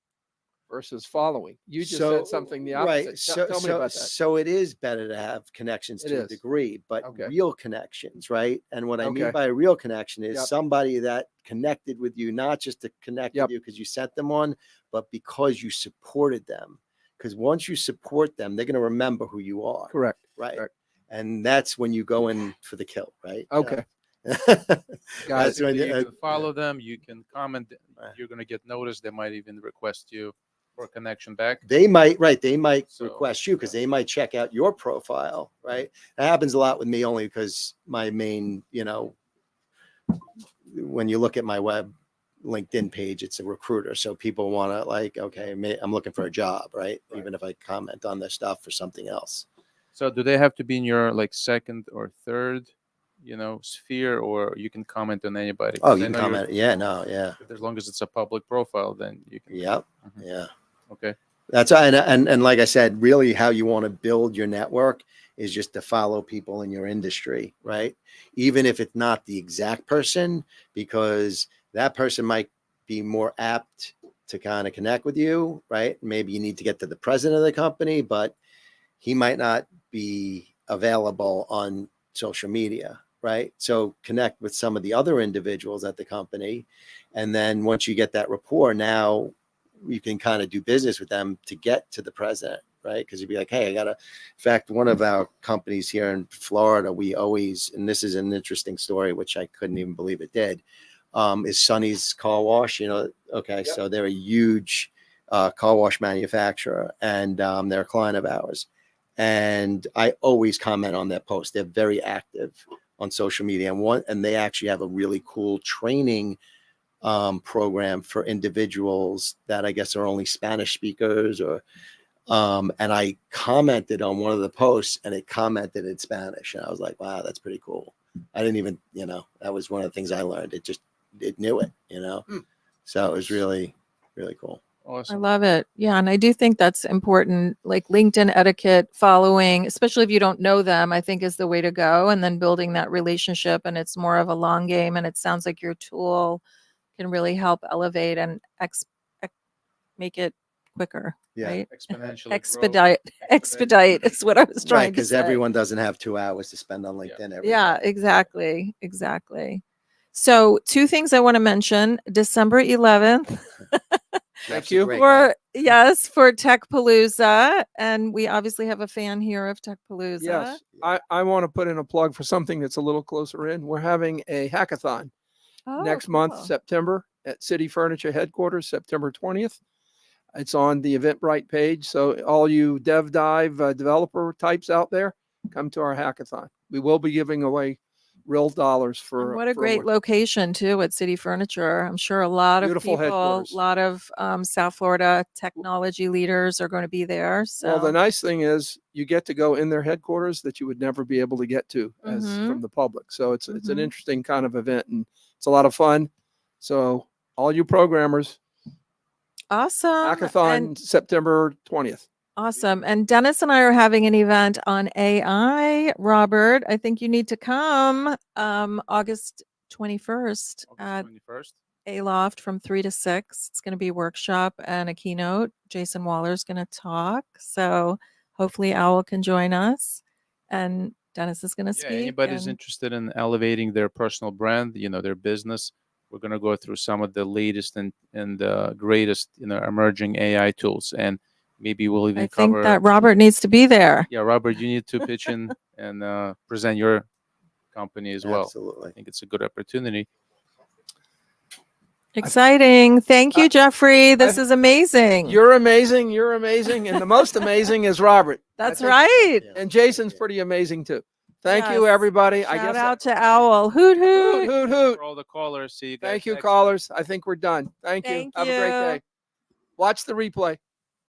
versus following. You just said something the opposite. Right. So, Tell me about that. so it is better to have connections It to a is. degree, but Okay. real connections, right? And what I mean Okay. by a real connection is Yep. somebody that connected with you, not just to connect Yep. with you because you sent them on, but because you supported them. Because once you support them, they're going to remember who you are. Correct. Right. Correct. And that's when you go in for the kill, right? Okay. That's Basically, when you can follow them, you can comment, Right. you're going to get noticed. They might even request you for a connection back. They might, right. They might So, request you because they might check out your profile, right? That happens a lot with me only because my main, when you look at my web LinkedIn page, it's a recruiter. So people want to like, okay, I'm looking for a job, right? Right. Even if I comment on their stuff for something else. So do they have to be in your like second or third, sphere, or you can comment on anybody? Oh, 'Cause you I can know you're- comment. Yeah, no, yeah. As long as it's a public profile, then you can. Yep. Mhm. Yeah. Okay. That's and like I said, really how you want to build your network is just to follow people in your industry, right? Even if it's not the exact person, because that person might be more apt to kind of connect with you, right? Maybe you need to get to the president of the company, but he might not be available on social media, right? So connect with some of the other individuals at the company. And then once you get that rapport, now you can kind of do business with them to get to the president, right? Because you'd be like, hey, in fact, one of our companies here in Florida, we always, and this is an interesting story, which I couldn't even believe it did, is Sonny's Car Wash. Okay, Yep. so they're a huge car wash manufacturer, and they're a client of ours. And I always comment on their posts. They're very active on social media, and they actually have a really cool training program for individuals that I guess are only Spanish speakers and I commented on one of the posts and it commented in Spanish. And I was like, wow, that's pretty cool. I didn't even, that was one of the things I learned. It knew it, So it was really, really cool. Awesome. I love it. Yeah. And I do think that's important. Like LinkedIn etiquette, following, especially if you don't know them, I think is the way to go. And then building that relationship. And it's more of a long game. And it sounds like your tool can really help elevate and make it quicker. Yeah. Right? Exponentially. Expedite is what I was Right. trying to Because say. everyone doesn't have 2 hours to spend on LinkedIn every Yeah, day. exactly. So 2 things I want to mention. December 11th. Thank Jeff's a you. great guy. For Techpalooza. And we obviously have a fan here of Techpalooza. Yes. I want to put in a plug for something that's a little closer in. We're having a hackathon next month, cool. September, at City Furniture headquarters, September 20th. It's on the Eventbrite page. So all you dive developer types out there, come to our hackathon. We will be giving away real dollars for And what a for great award. location too at City Furniture. I'm sure a lot Beautiful of people, a headquarters. lot of South Florida technology leaders are going to be there. So Well, the nice thing is you get to go in their headquarters that you would never be able to get to as Mhm. from the public. So it's an Mhm. interesting kind of event and it's a lot of fun. So all you programmers, awesome. hackathon And September 20th. awesome. And Dennis and I are having an event on AI. Robert, I think you need to come August 21st at 21st. Aloft from 3 to 6. It's going to be a workshop and a keynote. Jason Waller is going to talk. So hopefully Owwll can join us and Dennis is going to Yeah, speak. anybody's and- interested in elevating their personal brand, their business. We're going to go through some of the latest and greatest, emerging AI tools, and maybe we'll even I cover. think that Robert needs to be there. Yeah, Robert, you need to pitch in and present your company as well. Absolutely. I think it's a good opportunity. Exciting. Thank you, Jeffrey. This is amazing. You're amazing. You're amazing. And the most amazing is Robert. That's I think- right. And Jason's pretty amazing too. Thank you, Yes. everybody. Shout out to Owwll. Hoot Hoot, hoot. hoot, hoot. For all the callers, see you guys. Thank you, next callers. I think we're done. Thank you. Thank Have a great you. day. Watch the replay.